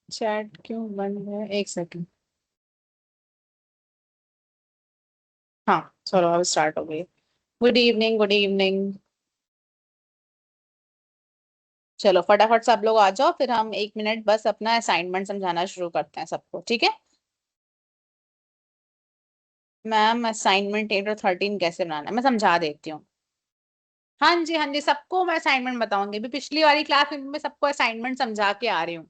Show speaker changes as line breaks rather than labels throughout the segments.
Chat क्यों बंद है? एक सेकंड। हाँ चलो अब स्टार्ट हो गई। Good evening, good evening. चलो फटाफट सब लोग आ जाओ, फिर हम 1 मिनट बस अपना असाइनमेंट समझाना शुरू करते हैं सबको, ठीक है? मैम असाइनमेंट 8 और 13 कैसे बनाना है मैं समझा देती हूँ। हाँ जी हाँ जी, सबको मैं असाइनमेंट बताऊंगी। भी पिछली वाली क्लास में मैं सबको असाइनमेंट समझा के आ रही हूँ,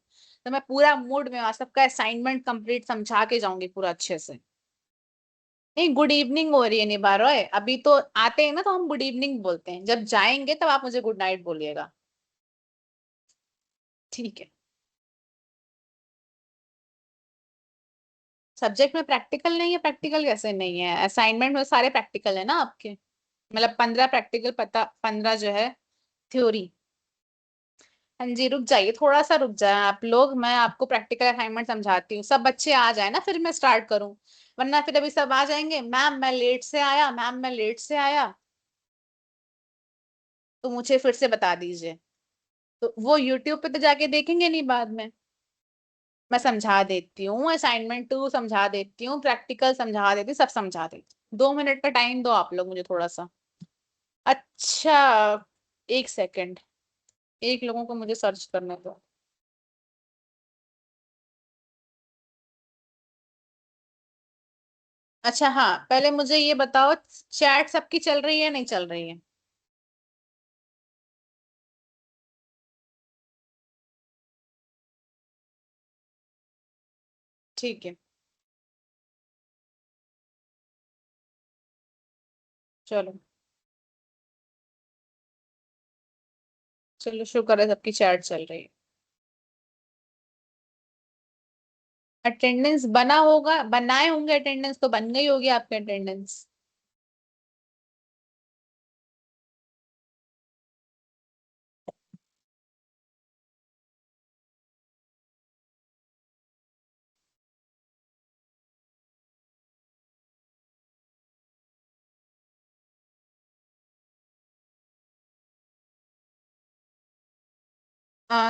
तो मैं पूरा मूड में आज सबका असाइनमेंट कंप्लीट समझा के जाऊंगी पूरा अच्छे से। नहीं, गुड इवनिंग हो रही है निभा रॉय। अभी तो आते हैं ना तो हम गुड इवनिंग बोलते हैं, जब जाएंगे तब आप मुझे गुड नाइट बोलिएगा। ठीक है। सब्जेक्ट में प्रैक्टिकल नहीं है? प्रैक्टिकल कैसे नहीं है? असाइनमेंट में सारे प्रैक्टिकल है ना आपके। मतलब 15 प्रैक्टिकल, पता 15 जो है थ्योरी। हाँ जी, रुक जाइए, थोड़ा सा रुक जाए आप लोग, मैं आपको प्रैक्टिकल असाइनमेंट समझाती हूँ। सब बच्चे आ जाए ना फिर मैं स्टार्ट करूँ, वरना फिर अभी सब आ जाएंगे, मैम मैं लेट से आया, मैम मैं लेट से आया, तो मुझे फिर से बता दीजिए। तो वो यूट्यूब पे तो जाके देखेंगे नहीं बाद में। मैं समझा देती हूँ, असाइनमेंट 2 समझा देती हूँ, प्रैक्टिकल समझा देती हूँ, सब समझा देती हूँ। 2 मिनट का टाइम दो आप लोग मुझे थोड़ा सा। अच्छा, एक सेकंड, एक लोगों को मुझे सर्च करने दो। अच्छा हाँ, पहले मुझे ये बताओ, चैट सबकी चल रही है नहीं चल रही है? ठीक है, चलो। चलो शुक्र है सबकी चैट चल रही है। अटेंडेंस बना होगा, बनाए होंगे अटेंडेंस, तो बन गई होगी आपकी अटेंडेंस।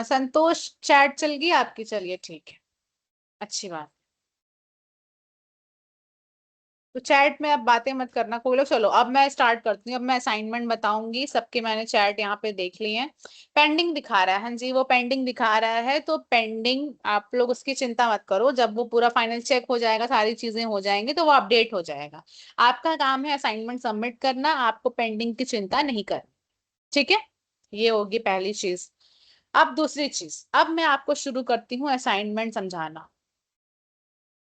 संतोष चैट चल गई आपकी? चलिए ठीक है, अच्छी बात। तो चैट में अब बातें मत करना कोई लोग। चलो अब मैं स्टार्ट करती हूँ, अब मैं असाइनमेंट बताऊंगी सबके। मैंने चैट यहाँ पे देख ली है, पेंडिंग दिखा रहा है। हाँ जी, वो पेंडिंग दिखा रहा है, तो पेंडिंग आप लोग उसकी चिंता मत करो। जब वो पूरा फाइनल चेक हो जाएगा, सारी चीजें हो जाएंगी, तो वो अपडेट हो जाएगा। आपका काम है असाइनमेंट सबमिट करना, आपको पेंडिंग की चिंता नहीं करनी। ठीक है, ये होगी पहली चीज। अब दूसरी चीज, अब मैं आपको शुरू करती हूँ असाइनमेंट समझाना।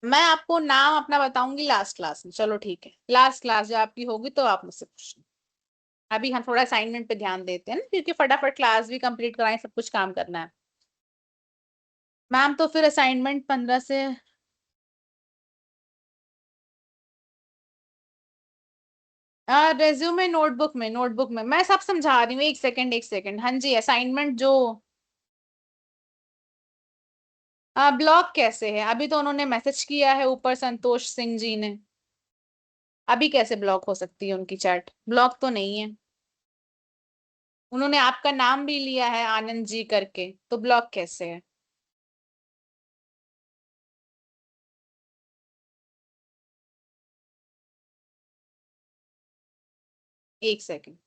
मैं आपको नाम अपना बताऊंगी लास्ट क्लास में, चलो ठीक है? लास्ट क्लास जो आपकी होगी तो आप मुझसे पूछना। अभी हम थोड़ा असाइनमेंट पे ध्यान देते हैं ना, क्योंकि फटाफट क्लास भी कंप्लीट कराएं, सब कुछ काम करना है। मैम तो फिर असाइनमेंट 15 से। रेज्यूमे नोटबुक में, नोटबुक में मैं सब समझा रही हूँ। एक सेकंड एक सेकंड। हाँ जी, असाइनमेंट जो ब्लॉक कैसे है? अभी तो उन्होंने मैसेज किया है ऊपर, संतोष सिंह जी ने। अभी कैसे ब्लॉक हो सकती है उनकी चैट? ब्लॉक तो नहीं है। उन्होंने आपका नाम भी लिया है आनंद जी करके, तो ब्लॉक कैसे है? एक सेकंड।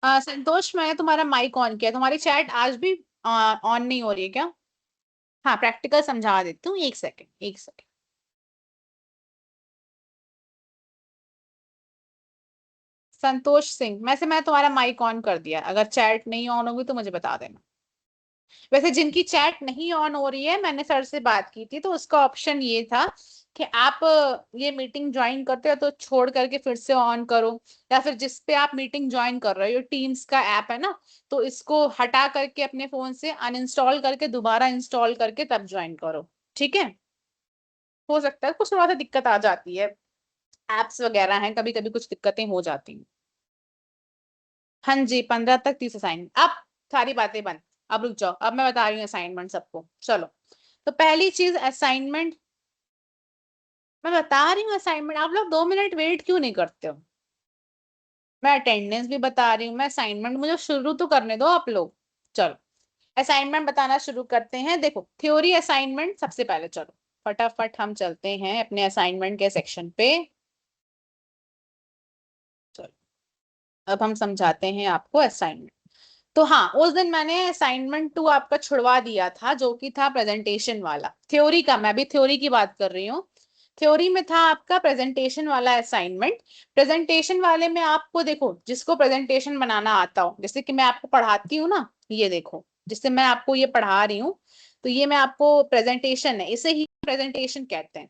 संतोष, मैंने तुम्हारा माइक ऑन किया, तुम्हारी चैट आज भी ऑन नहीं हो रही है क्या? हाँ, प्रैक्टिकल समझा देती हूँ, एक सेकंड एक सेकंड। संतोष सिंह, वैसे मैं तुम्हारा माइक ऑन कर दिया, अगर चैट नहीं ऑन होगी तो मुझे बता देना। वैसे जिनकी चैट नहीं ऑन हो रही है, मैंने सर से बात की थी, तो उसका ऑप्शन ये था कि आप ये मीटिंग ज्वाइन करते हो तो छोड़ करके फिर से ऑन करो, या फिर जिस पे आप मीटिंग ज्वाइन कर रहे हो, टीम्स का ऐप है ना, तो इसको हटा करके अपने फोन से अनइंस्टॉल करके दोबारा इंस्टॉल करके तब ज्वाइन करो। ठीक है? हो सकता है कुछ थोड़ा सा दिक्कत आ जाती है, एप्स वगैरह हैं, कभी कभी कुछ दिक्कतें हो जाती हैं। हाँ जी, 15 तक 30 असाइनमेंट। अब सारी बातें बंद। अब रुक जाओ, अब मैं बता रही हूँ असाइनमेंट सबको, चलो। तो पहली चीज असाइनमेंट, मैं बता रही हूँ असाइनमेंट, आप लोग 2 मिनट वेट क्यों नहीं करते हो? मैं अटेंडेंस भी बता रही हूँ, मैं असाइनमेंट, मुझे शुरू तो करने दो आप लोग। चलो असाइनमेंट बताना शुरू करते हैं। देखो थ्योरी असाइनमेंट सबसे पहले, चलो फटाफट हम चलते हैं अपने असाइनमेंट के सेक्शन पे। चलो अब हम समझाते हैं आपको असाइनमेंट। तो हाँ, उस दिन मैंने असाइनमेंट 2 आपका छुड़वा दिया था, जो कि था प्रेजेंटेशन वाला, थ्योरी का, मैं भी थ्योरी की बात कर रही हूँ। थ्योरी में था आपका प्रेजेंटेशन वाला असाइनमेंट। प्रेजेंटेशन वाले में आपको देखो, जिसको प्रेजेंटेशन बनाना आता हो, जैसे कि मैं आपको पढ़ाती हूँ ना, ये देखो जिससे मैं आपको ये पढ़ा रही हूँ, तो ये मैं आपको प्रेजेंटेशन है, इसे ही प्रेजेंटेशन कहते हैं।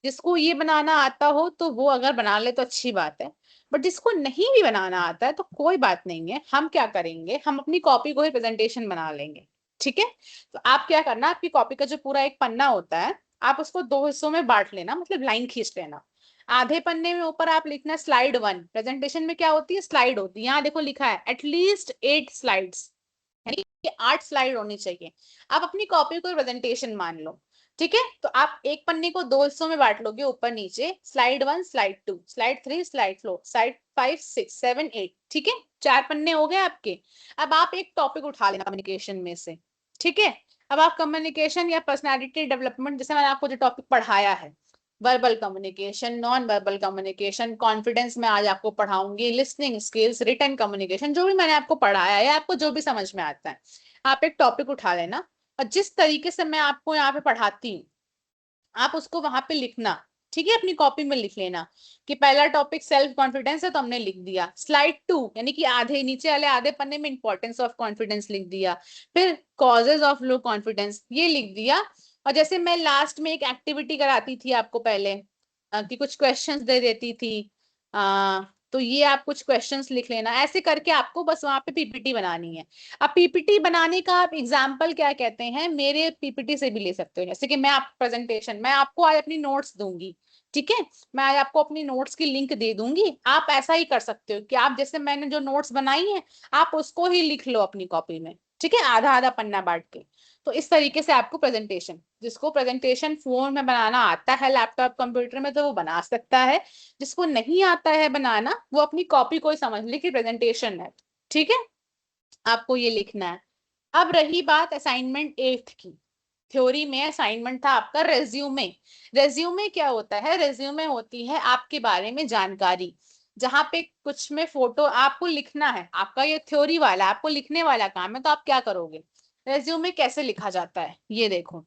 जिसको ये बनाना आता हो तो वो अगर बना ले तो अच्छी बात है, बट जिसको नहीं भी बनाना आता है तो कोई बात नहीं है, हम क्या करेंगे, हम अपनी कॉपी को ही प्रेजेंटेशन बना लेंगे। ठीक है। तो आप क्या करना, आपकी कॉपी का जो पूरा एक पन्ना होता है, आप उसको 2 हिस्सों में बांट लेना, मतलब लाइन खींच लेना। आधे पन्ने में ऊपर आप लिखना स्लाइड 1। प्रेजेंटेशन में क्या होती है, स्लाइड होती है, यहाँ देखो लिखा है एटलीस्ट 8 स्लाइड्स, यानी कि 8 स्लाइड होनी चाहिए। आप अपनी कॉपी को प्रेजेंटेशन मान लो। ठीक है। तो आप एक पन्ने को 2 हिस्सों में बांट लोगे, ऊपर नीचे, slide 1 slide 2 slide 3 slide 4 slide 5 6 7 8। ठीक है, 4 पन्ने हो गए आपके। अब आप एक टॉपिक उठा लेना कम्युनिकेशन में से। ठीक है। अब आप कम्युनिकेशन या पर्सनालिटी डेवलपमेंट, जैसे मैंने आपको जो टॉपिक पढ़ाया है, verbal communication, non verbal communication, confidence में आज आपको पढ़ाऊंगी, लिसनिंग स्किल्स, रिटन कम्युनिकेशन, जो भी मैंने आपको पढ़ाया है, आपको जो भी समझ में आता है, आप एक टॉपिक उठा लेना, और जिस तरीके से मैं आपको यहाँ पे पढ़ाती हूँ, आप उसको वहां पे लिखना। ठीक है, अपनी कॉपी में लिख लेना कि पहला टॉपिक सेल्फ कॉन्फिडेंस है, तो हमने लिख दिया स्लाइड 2, यानी कि आधे नीचे वाले आधे पन्ने में इंपॉर्टेंस ऑफ कॉन्फिडेंस लिख दिया। फिर कॉजेज ऑफ लो कॉन्फिडेंस ये लिख दिया। और जैसे मैं लास्ट में एक एक्टिविटी कराती थी आपको पहले, कि कुछ क्वेश्चंस दे देती थी, तो ये आप कुछ क्वेश्चंस लिख लेना, ऐसे करके आपको बस वहां पे पीपीटी बनानी है। अब पीपीटी बनाने का आप एग्जाम्पल क्या कहते हैं, मेरे पीपीटी से भी ले सकते हो, जैसे कि मैं आप प्रेजेंटेशन, मैं आपको आज अपनी नोट्स दूंगी। ठीक है, मैं आज आपको अपनी नोट्स की लिंक दे दूंगी, आप ऐसा ही कर सकते हो कि आप जैसे मैंने जो नोट्स बनाई है, आप उसको ही लिख लो अपनी कॉपी में। ठीक है, आधा आधा पन्ना बांट के। तो इस तरीके से आपको प्रेजेंटेशन, जिसको प्रेजेंटेशन फोन में बनाना आता है, लैपटॉप कंप्यूटर में, तो वो बना सकता है। जिसको नहीं आता है बनाना, वो अपनी कॉपी को ही समझ ले कि प्रेजेंटेशन है। ठीक है, आपको ये लिखना है। अब रही बात असाइनमेंट 8 की। थ्योरी में असाइनमेंट था आपका रेज्यूमे। रेज्यूमे क्या होता है, रेज्यूमे होती है आपके बारे में जानकारी, जहां पे कुछ में फोटो आपको लिखना है, आपका ये थ्योरी वाला आपको लिखने वाला काम है, तो आप क्या करोगे, रेज्यूमे कैसे लिखा जाता है, ये देखो,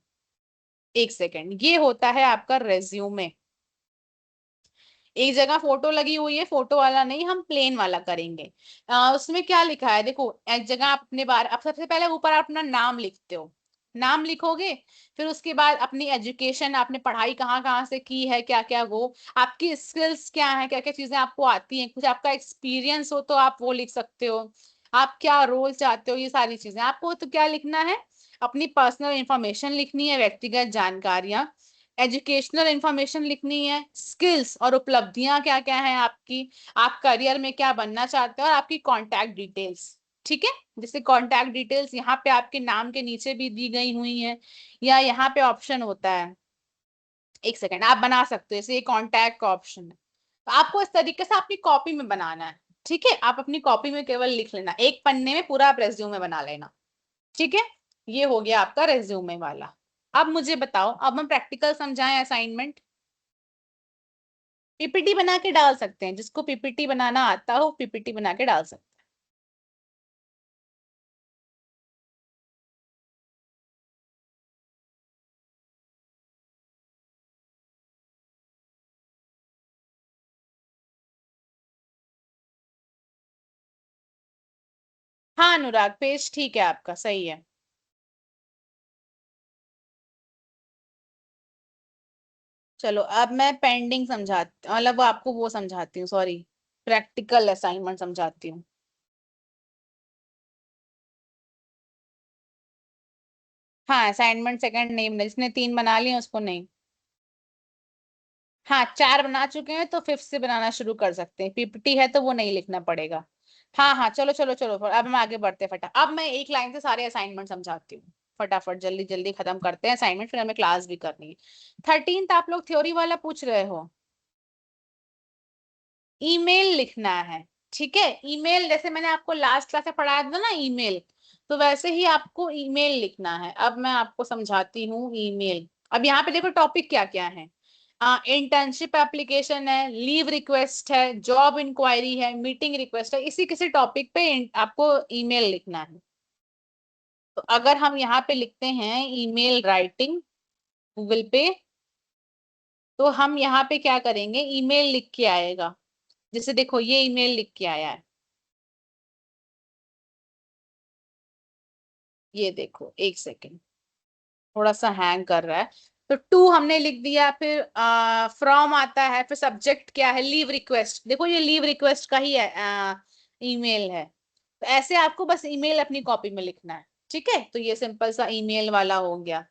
एक सेकेंड, ये होता है आपका रेज्यूमे। एक जगह फोटो लगी हुई है, फोटो वाला नहीं, हम प्लेन वाला करेंगे। उसमें क्या लिखा है देखो, एक जगह आप अपने बारे, आप सबसे पहले ऊपर आप अपना नाम लिखते हो, नाम लिखोगे। फिर उसके बाद अपनी एजुकेशन, आपने पढ़ाई कहाँ कहाँ से की है, क्या क्या वो, आपकी स्किल्स क्या है, क्या क्या चीजें आपको आती हैं, कुछ आपका एक्सपीरियंस हो तो आप वो लिख सकते हो। आप क्या रोल चाहते हो, ये सारी चीजें आपको तो क्या लिखना है, अपनी पर्सनल इंफॉर्मेशन लिखनी है, व्यक्तिगत जानकारियां, एजुकेशनल इंफॉर्मेशन लिखनी है, स्किल्स और उपलब्धियां क्या क्या है आपकी, आप करियर में क्या बनना चाहते हो, और आपकी कॉन्टैक्ट डिटेल्स। ठीक है, जैसे कॉन्टैक्ट डिटेल्स यहाँ पे आपके नाम के नीचे भी दी गई हुई है, या यहाँ पे ऑप्शन होता है, एक सेकेंड आप बना सकते हो, जैसे ये कॉन्टैक्ट का ऑप्शन है, तो आपको इस तरीके से अपनी कॉपी में बनाना है। ठीक है, आप अपनी कॉपी में केवल लिख लेना, एक पन्ने में पूरा आप रेज्यूमे बना लेना। ठीक है, ये हो गया आपका रेज्यूमे वाला। अब मुझे बताओ, अब हम प्रैक्टिकल समझाएं असाइनमेंट। पीपीटी बना के डाल सकते हैं, जिसको पीपीटी बनाना आता हो पीपीटी बना के डाल सकते हैं। हाँ अनुराग, पेज ठीक है आपका, सही है। चलो अब मैं पेंडिंग समझाती, मतलब वो आपको वो समझाती हूँ, सॉरी, प्रैक्टिकल असाइनमेंट समझाती हूँ। हाँ असाइनमेंट सेकंड नहीं बना, जिसने 3 बना लिए उसको नहीं। हाँ 4 बना चुके हैं तो फिफ्थ से बनाना शुरू कर सकते हैं, पीपीटी है तो वो नहीं लिखना पड़ेगा। हाँ हाँ, चलो चलो चलो, अब हम आगे बढ़ते हैं, फटा अब मैं एक लाइन से सारे असाइनमेंट समझाती हूँ। फटाफट जल्दी जल्दी खत्म करते हैं असाइनमेंट, फिर हमें क्लास भी करनी है। 13th आप लोग थ्योरी वाला पूछ रहे हो, ईमेल लिखना है। ठीक है। ईमेल जैसे मैंने आपको लास्ट क्लास में पढ़ाया था ना ईमेल, तो वैसे ही आपको ईमेल लिखना है। अब मैं आपको समझाती हूँ ईमेल। अब यहाँ पे देखो टॉपिक क्या क्या है। इंटर्नशिप एप्लीकेशन है, लीव रिक्वेस्ट है, जॉब इंक्वायरी है, मीटिंग रिक्वेस्ट है। इसी किसी टॉपिक पे आपको ईमेल लिखना है। तो अगर हम यहाँ पे लिखते हैं ईमेल राइटिंग गूगल पे, तो हम यहाँ पे क्या करेंगे, ईमेल लिख के आएगा। जैसे देखो ये ईमेल लिख के आया है, ये देखो एक सेकेंड, थोड़ा सा हैंग कर रहा है। तो टू हमने लिख दिया, फिर फ्रॉम आता है, फिर सब्जेक्ट क्या है, लीव रिक्वेस्ट। देखो ये लीव रिक्वेस्ट का ही है, ईमेल है। तो ऐसे आपको बस ईमेल अपनी कॉपी में लिखना है। ठीक है, तो ये सिंपल सा ईमेल वाला हो गया।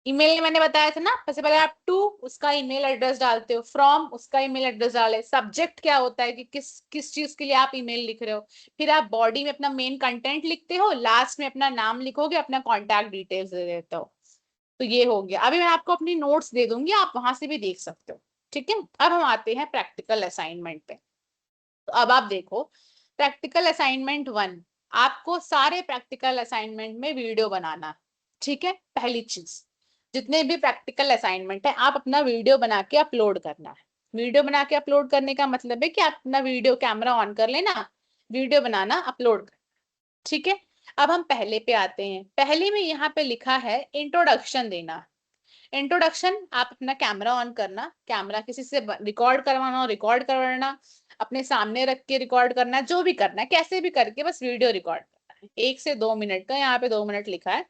ईमेल में मैंने बताया था ना, सबसे पहले आप टू उसका ईमेल एड्रेस डालते हो, फ्रॉम उसका ईमेल एड्रेस डाले, सब्जेक्ट क्या होता है कि किस किस चीज के लिए आप ईमेल लिख रहे हो, फिर आप बॉडी में अपना मेन कंटेंट लिखते हो, लास्ट में अपना नाम लिखोगे, अपना कॉन्टैक्ट डिटेल्स दे देते हो। तो ये हो गया। अभी मैं आपको अपनी नोट्स दे दूंगी, आप वहां से भी देख सकते हो। ठीक है, अब हम आते हैं प्रैक्टिकल असाइनमेंट पे। तो अब आप देखो प्रैक्टिकल असाइनमेंट 1, आपको सारे प्रैक्टिकल असाइनमेंट में वीडियो बनाना है। ठीक है, पहली चीज, जितने भी प्रैक्टिकल असाइनमेंट है आप अपना वीडियो बना के अपलोड करना है। वीडियो बना के अपलोड करने का मतलब है कि आप अपना वीडियो कैमरा ऑन कर लेना, वीडियो बनाना, अपलोड। ठीक है, अब हम पहले पे आते हैं। पहले में यहाँ पे लिखा है इंट्रोडक्शन देना। इंट्रोडक्शन आप अपना कैमरा ऑन करना, कैमरा किसी से रिकॉर्ड करवाना हो रिकॉर्ड करवाना, अपने सामने रख के रिकॉर्ड करना, जो भी करना है कैसे भी करके बस वीडियो रिकॉर्ड करना है। 1 से 2 मिनट का, यहाँ पे 2 मिनट लिखा है।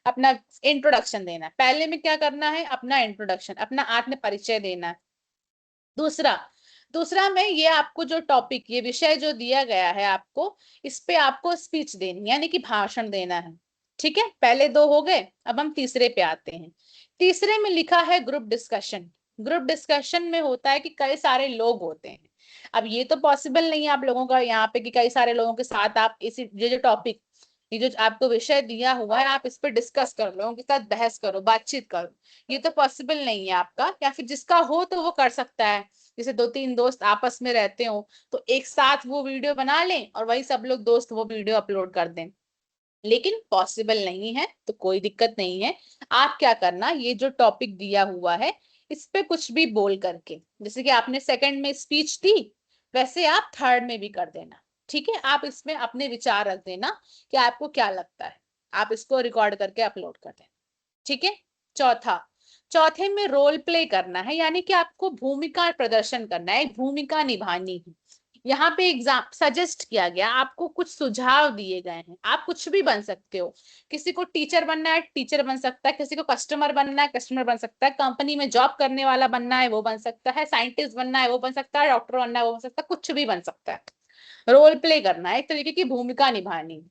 अपना इंट्रोडक्शन देना है। पहले में क्या करना है, अपना इंट्रोडक्शन, अपना आत्म परिचय देना है। दूसरा, दूसरा में ये आपको जो टॉपिक, ये विषय जो दिया गया है आपको, इस पे आपको स्पीच देनी, यानी कि भाषण देना है। ठीक है, पहले दो हो गए, अब हम तीसरे पे आते हैं। तीसरे में लिखा है ग्रुप डिस्कशन। ग्रुप डिस्कशन में होता है कि कई सारे लोग होते हैं। अब ये तो पॉसिबल नहीं है आप लोगों का यहाँ पे कि कई सारे लोगों के साथ आप इसी ये जो टॉपिक, ये जो आपको विषय दिया हुआ है आप इस पे डिस्कस करो, लोगों के साथ बहस करो, बातचीत करो। ये तो पॉसिबल नहीं है आपका, या फिर जिसका हो तो वो कर सकता है। जैसे 2-3 दोस्त आपस में रहते हो, तो एक साथ वो वीडियो बना लें और वही सब लोग दोस्त वो वीडियो अपलोड कर दें। लेकिन पॉसिबल नहीं है, तो कोई दिक्कत नहीं है। आप क्या करना, ये जो टॉपिक दिया हुआ है इस पे कुछ भी बोल करके, जैसे कि आपने सेकंड में स्पीच दी, वैसे आप थर्ड में भी कर देना। ठीक है, आप इसमें अपने विचार रख देना कि आपको क्या लगता है, आप इसको रिकॉर्ड करके अपलोड कर देना। ठीक है। चौथा, चौथे में रोल प्ले करना है, यानी कि आपको भूमिका प्रदर्शन करना है, एक भूमिका निभानी है। यहाँ पे एग्जाम सजेस्ट किया गया, आपको कुछ सुझाव दिए गए हैं, आप कुछ भी बन सकते हो। किसी को टीचर बनना है टीचर बन सकता है, किसी को कस्टमर बनना है कस्टमर बन सकता है, कंपनी में जॉब करने वाला बनना है वो बन सकता है, साइंटिस्ट बनना है वो बन सकता है, डॉक्टर बनना है वो बन सकता है, कुछ भी बन सकता है। रोल प्ले करना है, एक तरीके की भूमिका निभानी।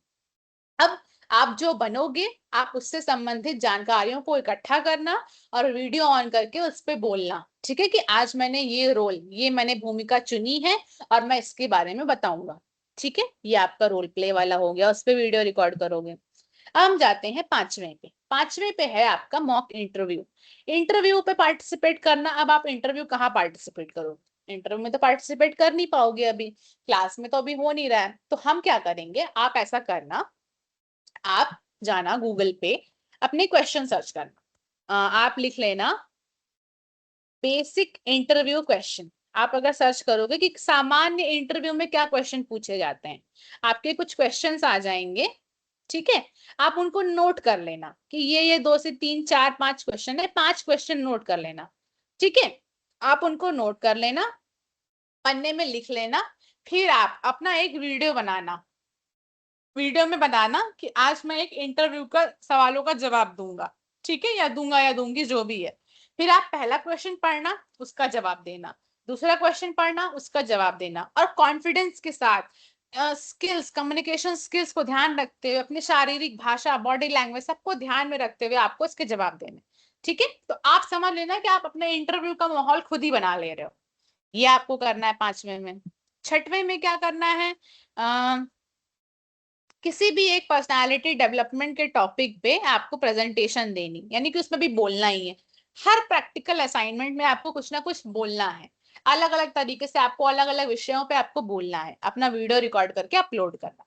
अब आप जो बनोगे, आप उससे संबंधित जानकारियों को इकट्ठा करना और वीडियो ऑन करके उस पर बोलना। ठीक है, कि आज मैंने ये रोल, ये मैंने भूमिका चुनी है और मैं इसके बारे में बताऊंगा। ठीक है, ये आपका रोल प्ले वाला हो गया, उस पर वीडियो रिकॉर्ड करोगे। अब हम जाते हैं पांचवें पे। पांचवें पे है आपका मॉक इंटरव्यू। इंटरव्यू पे पार्टिसिपेट करना। अब आप इंटरव्यू कहाँ पार्टिसिपेट करोगे, इंटरव्यू में तो पार्टिसिपेट कर नहीं पाओगे, अभी क्लास में तो अभी हो नहीं रहा है। तो हम क्या करेंगे, आप ऐसा करना, आप जाना गूगल पे, अपने क्वेश्चन सर्च करना। आप लिख लेना बेसिक इंटरव्यू क्वेश्चन। आप अगर सर्च करोगे कि सामान्य इंटरव्यू में क्या क्वेश्चन पूछे जाते हैं, आपके कुछ क्वेश्चंस आ जाएंगे। ठीक है, आप उनको नोट कर लेना कि ये 2 से 3 4 5 क्वेश्चन है, 5 क्वेश्चन नोट कर लेना। ठीक है, आप उनको नोट कर लेना, पन्ने में लिख लेना, फिर आप अपना एक वीडियो बनाना। वीडियो में बताना कि आज मैं एक इंटरव्यू का सवालों का जवाब दूंगा। ठीक है, या दूंगा या दूंगी जो भी है। फिर आप पहला क्वेश्चन पढ़ना, उसका जवाब देना, दूसरा क्वेश्चन पढ़ना, उसका जवाब देना, और कॉन्फिडेंस के साथ स्किल्स, कम्युनिकेशन स्किल्स को ध्यान रखते हुए, अपनी शारीरिक भाषा, बॉडी लैंग्वेज सबको ध्यान में रखते हुए आपको इसके जवाब देने। ठीक है, तो आप समझ लेना कि आप अपने इंटरव्यू का माहौल खुद ही बना ले रहे हो। ये आपको करना है पांचवें में। छठवें में क्या करना है, किसी भी एक पर्सनालिटी डेवलपमेंट के टॉपिक पे आपको प्रेजेंटेशन देनी, यानी कि उसमें भी बोलना ही है। हर प्रैक्टिकल असाइनमेंट में आपको कुछ ना कुछ बोलना है। अलग अलग तरीके से आपको अलग अलग विषयों पे आपको बोलना है, अपना वीडियो रिकॉर्ड करके अपलोड करना।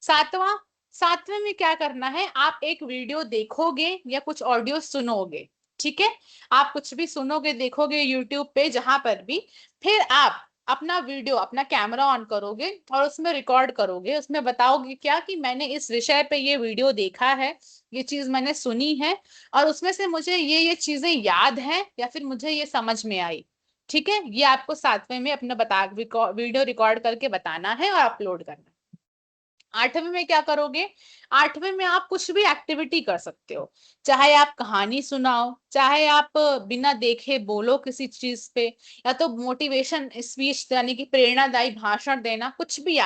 सातवां, सातवें में क्या करना है, आप एक वीडियो देखोगे या कुछ ऑडियो सुनोगे, ठीक है, आप कुछ भी सुनोगे देखोगे यूट्यूब पे जहां पर भी, फिर आप अपना वीडियो अपना कैमरा ऑन करोगे और उसमें रिकॉर्ड करोगे, उसमें बताओगे क्या कि मैंने इस विषय पे ये वीडियो देखा है, ये चीज मैंने सुनी है और उसमें से मुझे ये चीजें याद हैं या फिर मुझे ये समझ में आई। ठीक है, ये आपको सातवें में अपना वीडियो रिकॉर्ड करके बताना है और अपलोड करना है। आठवें में क्या करोगे, आठवें में आप कुछ भी एक्टिविटी कर सकते हो, चाहे आप कहानी सुनाओ, चाहे आप बिना देखे बोलो किसी चीज पे, या तो मोटिवेशन स्पीच यानी कि प्रेरणादायी भाषण देना, कुछ भी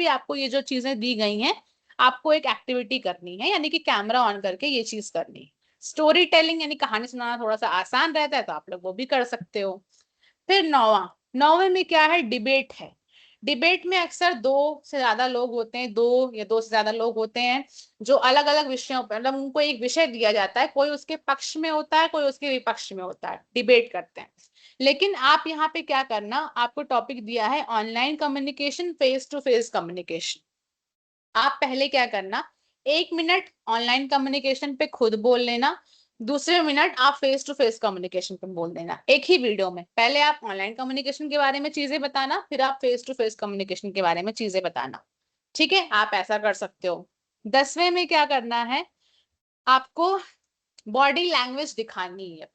आपको ये जो चीजें दी गई हैं, आपको एक एक्टिविटी करनी है, यानी कि कैमरा ऑन करके ये चीज करनी है। स्टोरी टेलिंग यानी कहानी सुनाना थोड़ा सा आसान रहता है, तो आप लोग वो भी कर सकते हो। फिर नौवा, नौवे में क्या है, डिबेट है। डिबेट में अक्सर दो से ज्यादा लोग होते हैं, दो या दो से ज्यादा लोग होते हैं, जो अलग अलग विषयों पर, मतलब उनको एक विषय दिया जाता है, कोई उसके पक्ष में होता है, कोई उसके विपक्ष में होता है, डिबेट करते हैं। लेकिन आप यहाँ पे क्या करना, आपको टॉपिक दिया है online communication, face to face communication. आप पहले क्या करना, 1 मिनट ऑनलाइन कम्युनिकेशन पे खुद बोल लेना, दूसरे मिनट आप फेस टू फेस कम्युनिकेशन पे बोल देना, एक ही वीडियो में। पहले आप ऑनलाइन कम्युनिकेशन के बारे में चीजें बताना, फिर आप फेस टू फेस कम्युनिकेशन के बारे में चीजें बताना। ठीक है, आप ऐसा कर सकते हो। 10वें में क्या करना है, आपको बॉडी लैंग्वेज दिखानी है।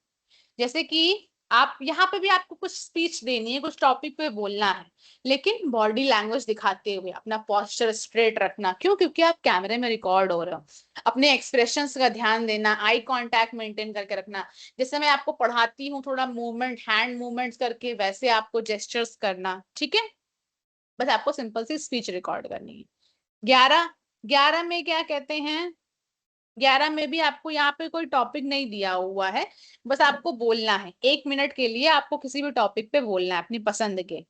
जैसे कि आप यहाँ पे भी आपको कुछ स्पीच देनी है, कुछ टॉपिक पे बोलना है, लेकिन बॉडी लैंग्वेज दिखाते हुए अपना पोस्चर स्ट्रेट रखना। क्यों? क्योंकि आप कैमरे में रिकॉर्ड हो रहे हो। अपने एक्सप्रेशंस का ध्यान देना, आई कांटेक्ट मेंटेन करके रखना। जैसे मैं आपको पढ़ाती हूँ थोड़ा मूवमेंट, हैंड मूवमेंट्स करके, वैसे आपको जेस्चर्स करना। ठीक है, बस आपको सिंपल सी स्पीच रिकॉर्ड करनी है। 11, 11 में क्या कहते हैं, 11 में भी आपको यहाँ पे कोई टॉपिक नहीं दिया हुआ है, बस आपको बोलना है, 1 मिनट के लिए आपको किसी भी टॉपिक पे बोलना है अपनी पसंद के।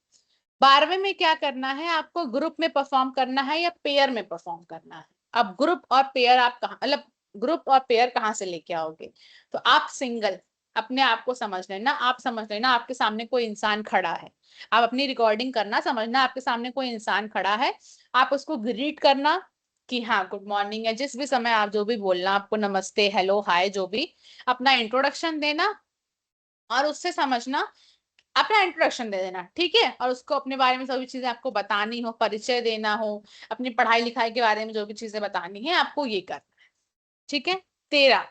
12वें में क्या करना है, आपको ग्रुप में परफॉर्म करना है या पेयर में परफॉर्म करना है। अब ग्रुप और पेयर आप कहाँ, मतलब ग्रुप और पेयर कहाँ से लेके आओगे, तो आप सिंगल, अपने आप को समझ लेना, आप समझ लेना आपके सामने कोई इंसान खड़ा है, आप अपनी रिकॉर्डिंग करना, समझना आपके सामने कोई इंसान खड़ा है, आप उसको ग्रीट करना कि हाँ गुड मॉर्निंग, या जिस भी समय आप जो भी बोलना आपको, नमस्ते, हेलो, हाय, जो भी, अपना इंट्रोडक्शन देना और उससे समझना, अपना इंट्रोडक्शन दे देना। ठीक है, और उसको अपने बारे में सभी चीजें आपको बतानी हो, परिचय देना हो, अपनी पढ़ाई लिखाई के बारे में जो भी चीजें बतानी है आपको ये करना है। ठीक है। 13,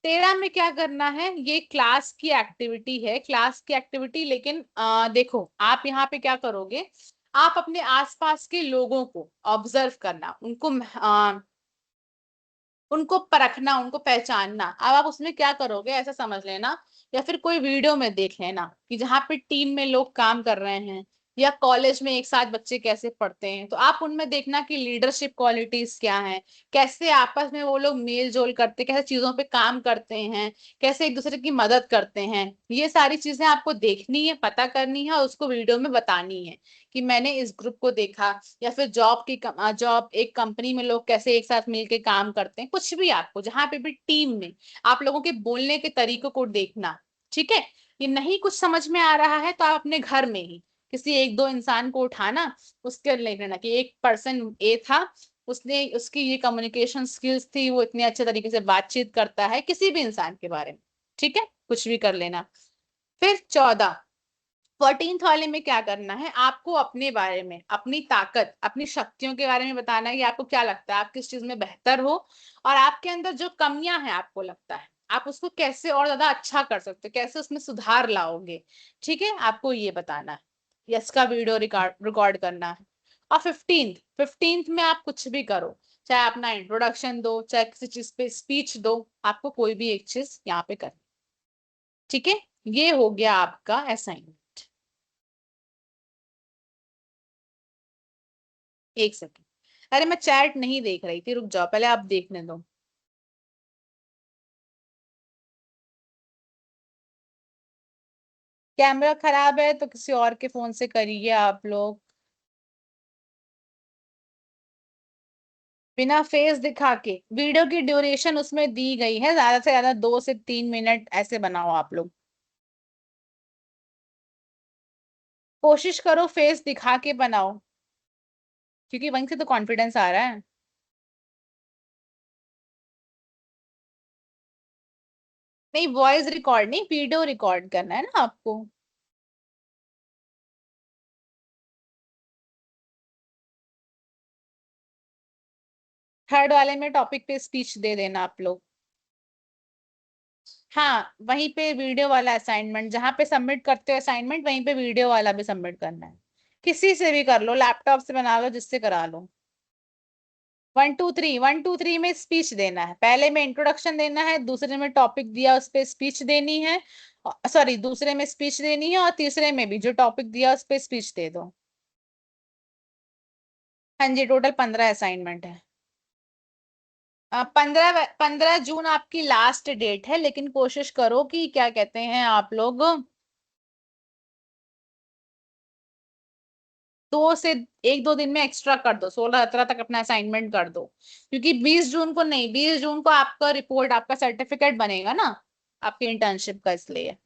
13 में क्या करना है, ये क्लास की एक्टिविटी है, क्लास की एक्टिविटी, लेकिन देखो आप यहाँ पे क्या करोगे, आप अपने आसपास के लोगों को ऑब्जर्व करना, उनको परखना, उनको पहचानना। अब आप उसमें क्या करोगे, ऐसा समझ लेना, या फिर कोई वीडियो में देख लेना कि जहाँ पे टीम में लोग काम कर रहे हैं, या कॉलेज में एक साथ बच्चे कैसे पढ़ते हैं, तो आप उनमें देखना कि लीडरशिप क्वालिटीज क्या हैं, कैसे आपस में वो लोग मेल जोल करते, कैसे चीजों पे काम करते हैं, कैसे एक दूसरे की मदद करते हैं। ये सारी चीजें आपको देखनी है, पता करनी है और उसको वीडियो में बतानी है कि मैंने इस ग्रुप को देखा, या फिर जॉब एक कंपनी में लोग कैसे एक साथ मिलके काम करते हैं, कुछ भी आपको जहां पे भी टीम में आप लोगों के बोलने के तरीकों को देखना। ठीक है, ये नहीं कुछ समझ में आ रहा है तो आप अपने घर में ही किसी एक दो इंसान को उठाना, उसके ले लेना कि एक पर्सन ए था, उसने उसकी ये कम्युनिकेशन स्किल्स थी, वो इतने अच्छे तरीके से बातचीत करता है, किसी भी इंसान के बारे में। ठीक है, कुछ भी कर लेना। फिर 14, 14th वाले में क्या करना है, आपको अपने बारे में, अपनी ताकत, अपनी शक्तियों के बारे में बताना है कि आपको क्या लगता है आप किस चीज में बेहतर हो, और आपके अंदर जो कमियां हैं आपको लगता है आप उसको कैसे और ज्यादा अच्छा कर सकते हो, कैसे उसमें सुधार लाओगे। ठीक है, आपको ये बताना है, यस का वीडियो रिकॉर्ड रिकॉर्ड करना है। और 15th में आप कुछ भी करो, चाहे अपना इंट्रोडक्शन दो, चाहे किसी चीज पे स्पीच दो, आपको कोई भी एक चीज यहाँ पे करनी। ठीक है, ये हो गया आपका असाइनमेंट। एक सेकंड, अरे मैं चैट नहीं देख रही थी, रुक जाओ, पहले आप देखने दो। कैमरा खराब है तो किसी और के फोन से करिए आप लोग, बिना फेस दिखा के। वीडियो की ड्यूरेशन उसमें दी गई है, ज्यादा से ज्यादा 2 से 3 मिनट, ऐसे बनाओ आप लोग। कोशिश करो फेस दिखा के बनाओ, क्योंकि वहीं से तो कॉन्फिडेंस आ रहा है। नहीं, वॉइस रिकॉर्ड नहीं, वीडियो रिकॉर्ड करना है ना आपको। थर्ड वाले में टॉपिक पे स्पीच दे देना आप लोग। हाँ, वहीं पे वीडियो वाला असाइनमेंट, जहां पे सबमिट करते हो असाइनमेंट, वहीं पे वीडियो वाला भी सबमिट करना है। किसी से भी कर लो, लैपटॉप से बना लो, जिससे करा लो। 1 2 3, 1 2 3 में स्पीच देना है। पहले में इंट्रोडक्शन देना है, दूसरे में टॉपिक दिया उस पे स्पीच देनी है। सॉरी, दूसरे में स्पीच देनी है, और तीसरे में भी जो टॉपिक दिया उस पे स्पीच दे दो। हाँ जी, टोटल 15 असाइनमेंट है। 15 जून आपकी लास्ट डेट है, लेकिन कोशिश करो कि क्या कहते हैं आप लोग, 1 2 दिन में एक्स्ट्रा कर दो, 16 17 तक अपना असाइनमेंट कर दो। क्योंकि 20 जून को नहीं, 20 जून को आपका रिपोर्ट, आपका सर्टिफिकेट बनेगा ना आपकी इंटर्नशिप का, इसलिए।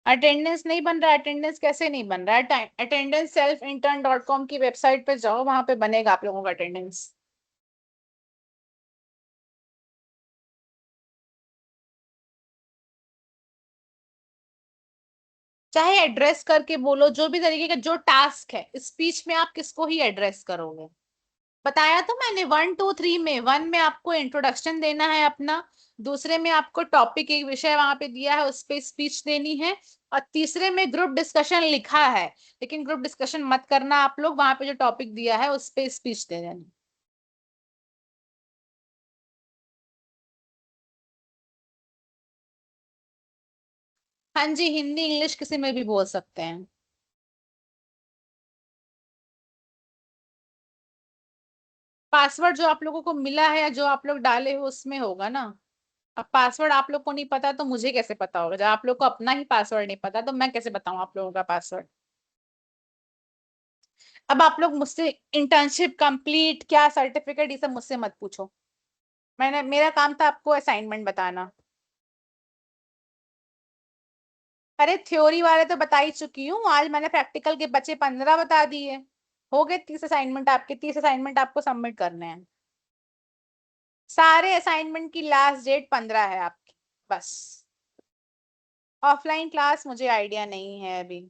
अटेंडेंस नहीं बन रहा है? अटेंडेंस कैसे नहीं बन रहा है? टाइम अटेंडेंस selfintern.com की वेबसाइट पे जाओ, वहां पे बनेगा आप लोगों का अटेंडेंस। चाहे एड्रेस करके बोलो, जो भी तरीके का जो टास्क है, स्पीच में आप किसको ही एड्रेस करोगे। बताया तो मैंने, 1 2 3 में, 1 में आपको इंट्रोडक्शन देना है अपना, दूसरे में आपको टॉपिक, एक विषय वहां पे दिया है उस पे स्पीच देनी है, और तीसरे में ग्रुप डिस्कशन लिखा है, लेकिन ग्रुप डिस्कशन मत करना आप लोग, वहां पे जो टॉपिक दिया है उस पे स्पीच दे देना। हाँ जी, हिंदी इंग्लिश किसी में भी बोल सकते हैं। पासवर्ड जो आप लोगों को मिला है या जो आप लोग डाले हो उसमें होगा ना। अब पासवर्ड आप लोग को नहीं पता तो मुझे कैसे पता होगा? जब आप लोग को अपना ही पासवर्ड नहीं पता तो मैं कैसे बताऊं आप लोगों का पासवर्ड? अब आप लोग मुझसे इंटर्नशिप कंप्लीट, क्या सर्टिफिकेट, ये सब मुझसे मत पूछो। मेरा काम था आपको असाइनमेंट बताना। अरे थ्योरी वाले तो बता ही चुकी हूँ, आज मैंने प्रैक्टिकल के बचे 15 बता दिए। हो गए 30 असाइनमेंट आपके, 30 असाइनमेंट आपको सबमिट करने हैं। सारे असाइनमेंट की लास्ट डेट 15 है आपकी, बस। ऑफलाइन क्लास मुझे आइडिया नहीं है अभी।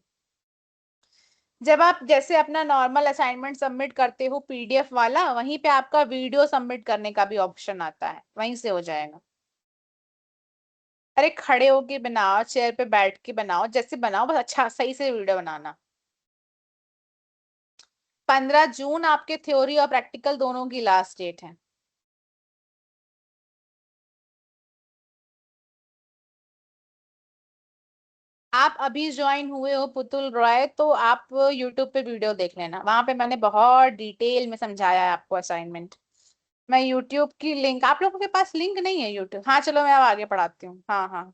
जब आप जैसे अपना नॉर्मल असाइनमेंट सबमिट करते हो पीडीएफ वाला, वहीं पे आपका वीडियो सबमिट करने का भी ऑप्शन आता है, वहीं से हो जाएगा। अरे खड़े होके बनाओ, चेयर पे बैठ के बनाओ, जैसे बनाओ, बस अच्छा सही से वीडियो बनाना। 15 जून आपके थ्योरी और प्रैक्टिकल दोनों की लास्ट डेट है। आप अभी ज्वाइन हुए हो पुतुल रॉय, तो आप यूट्यूब पे वीडियो देख लेना, वहां पे मैंने बहुत डिटेल में समझाया है आपको असाइनमेंट। मैं यूट्यूब की लिंक, आप लोगों के पास लिंक नहीं है यूट्यूब? हाँ चलो, मैं अब आगे पढ़ाती हूँ। हाँ हाँ।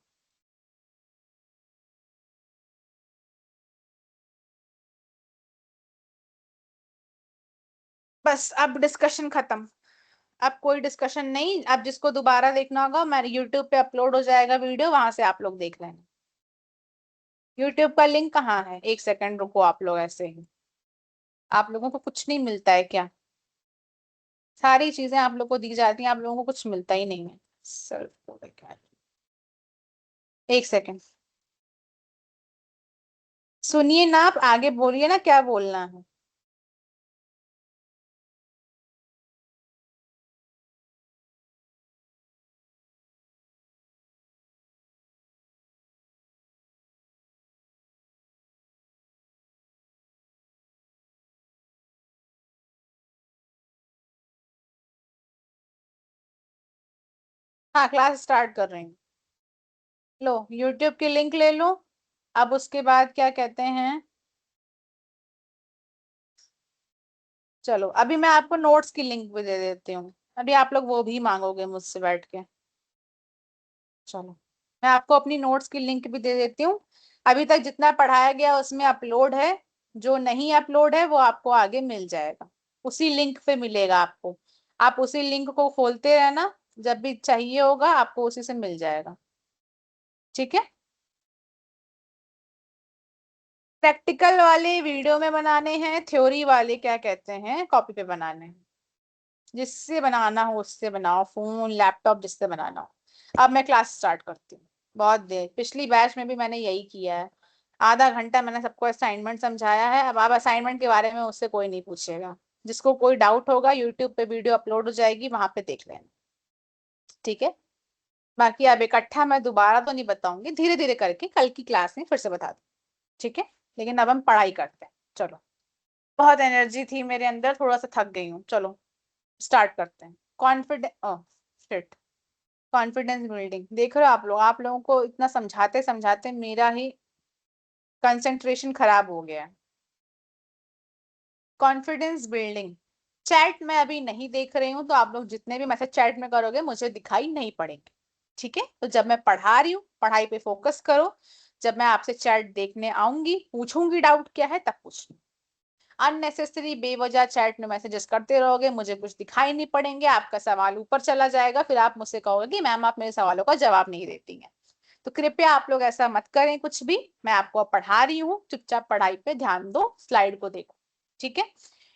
बस अब डिस्कशन खत्म। अब कोई डिस्कशन नहीं, अब जिसको दोबारा देखना होगा, मैं यूट्यूब पे अपलोड हो जाएगा वीडियो, वहां से आप लोग देख लेना। यूट्यूब का लिंक कहाँ है? एक सेकंड रुको, आप लोग ऐसे ही, आप लोगों को कुछ नहीं मिलता है क्या? सारी चीजें आप लोग को दी जाती हैं, आप लोगों को कुछ मिलता ही नहीं है। सर, एक सेकंड, सुनिए ना, आप आगे बोलिए ना, क्या बोलना है। हाँ, क्लास स्टार्ट कर रही हूँ। लो, यूट्यूब की लिंक ले लो। अब उसके बाद क्या कहते हैं, चलो अभी मैं आपको नोट्स की लिंक भी दे देती हूँ। अभी आप लोग वो भी मांगोगे मुझसे बैठ के। चलो, मैं आपको अपनी नोट्स की लिंक भी दे देती हूँ। अभी तक जितना पढ़ाया गया उसमें अपलोड है, जो नहीं अपलोड है वो आपको आगे मिल जाएगा, उसी लिंक पे मिलेगा आपको। आप उसी लिंक को खोलते रहना, जब भी चाहिए होगा आपको उसी से मिल जाएगा। ठीक है। प्रैक्टिकल वाले वीडियो में बनाने हैं, थ्योरी वाले क्या कहते हैं कॉपी पे बनाने हैं। जिससे बनाना हो उससे बनाओ, फोन लैपटॉप जिससे बनाना हो। अब मैं क्लास स्टार्ट करती हूँ। बहुत देर पिछली बैच में भी मैंने यही किया है, आधा घंटा मैंने सबको असाइनमेंट समझाया है। अब असाइनमेंट के बारे में उससे कोई नहीं पूछेगा। जिसको कोई डाउट होगा यूट्यूब पे वीडियो अपलोड हो जाएगी, वहां पे देख लेना। ठीक है। बाकी अब इकट्ठा मैं दोबारा तो नहीं बताऊंगी, धीरे धीरे करके कल की क्लास में फिर से बता दूँ। ठीक है। लेकिन अब हम पढ़ाई करते हैं, चलो। बहुत एनर्जी थी मेरे अंदर, थोड़ा सा थक गई हूँ। चलो स्टार्ट करते हैं। Confidence confidence building. देख रहे हो आप लोग, आप लोगों को इतना समझाते समझाते मेरा ही कंसंट्रेशन खराब हो गया है। कॉन्फिडेंस बिल्डिंग चैट में अभी नहीं देख रही हूँ, तो आप लोग जितने भी मैसेज चैट में करोगे मुझे दिखाई नहीं पड़ेंगे। ठीक है। तो जब मैं पढ़ा रही हूँ पढ़ाई पे फोकस करो। जब मैं आपसे चैट देखने आऊंगी, पूछूंगी डाउट क्या है, तब पूछना। अननेसेसरी बेवजह चैट में मैसेजेस करते रहोगे, मुझे कुछ दिखाई नहीं पड़ेंगे, आपका सवाल ऊपर चला जाएगा, फिर आप मुझसे कहोगे कि मैम आप मेरे सवालों का जवाब नहीं देती हैं। तो कृपया आप लोग ऐसा मत करें कुछ भी। मैं आपको अब पढ़ा रही हूँ, चुपचाप पढ़ाई पे ध्यान दो, स्लाइड को देखो। ठीक है।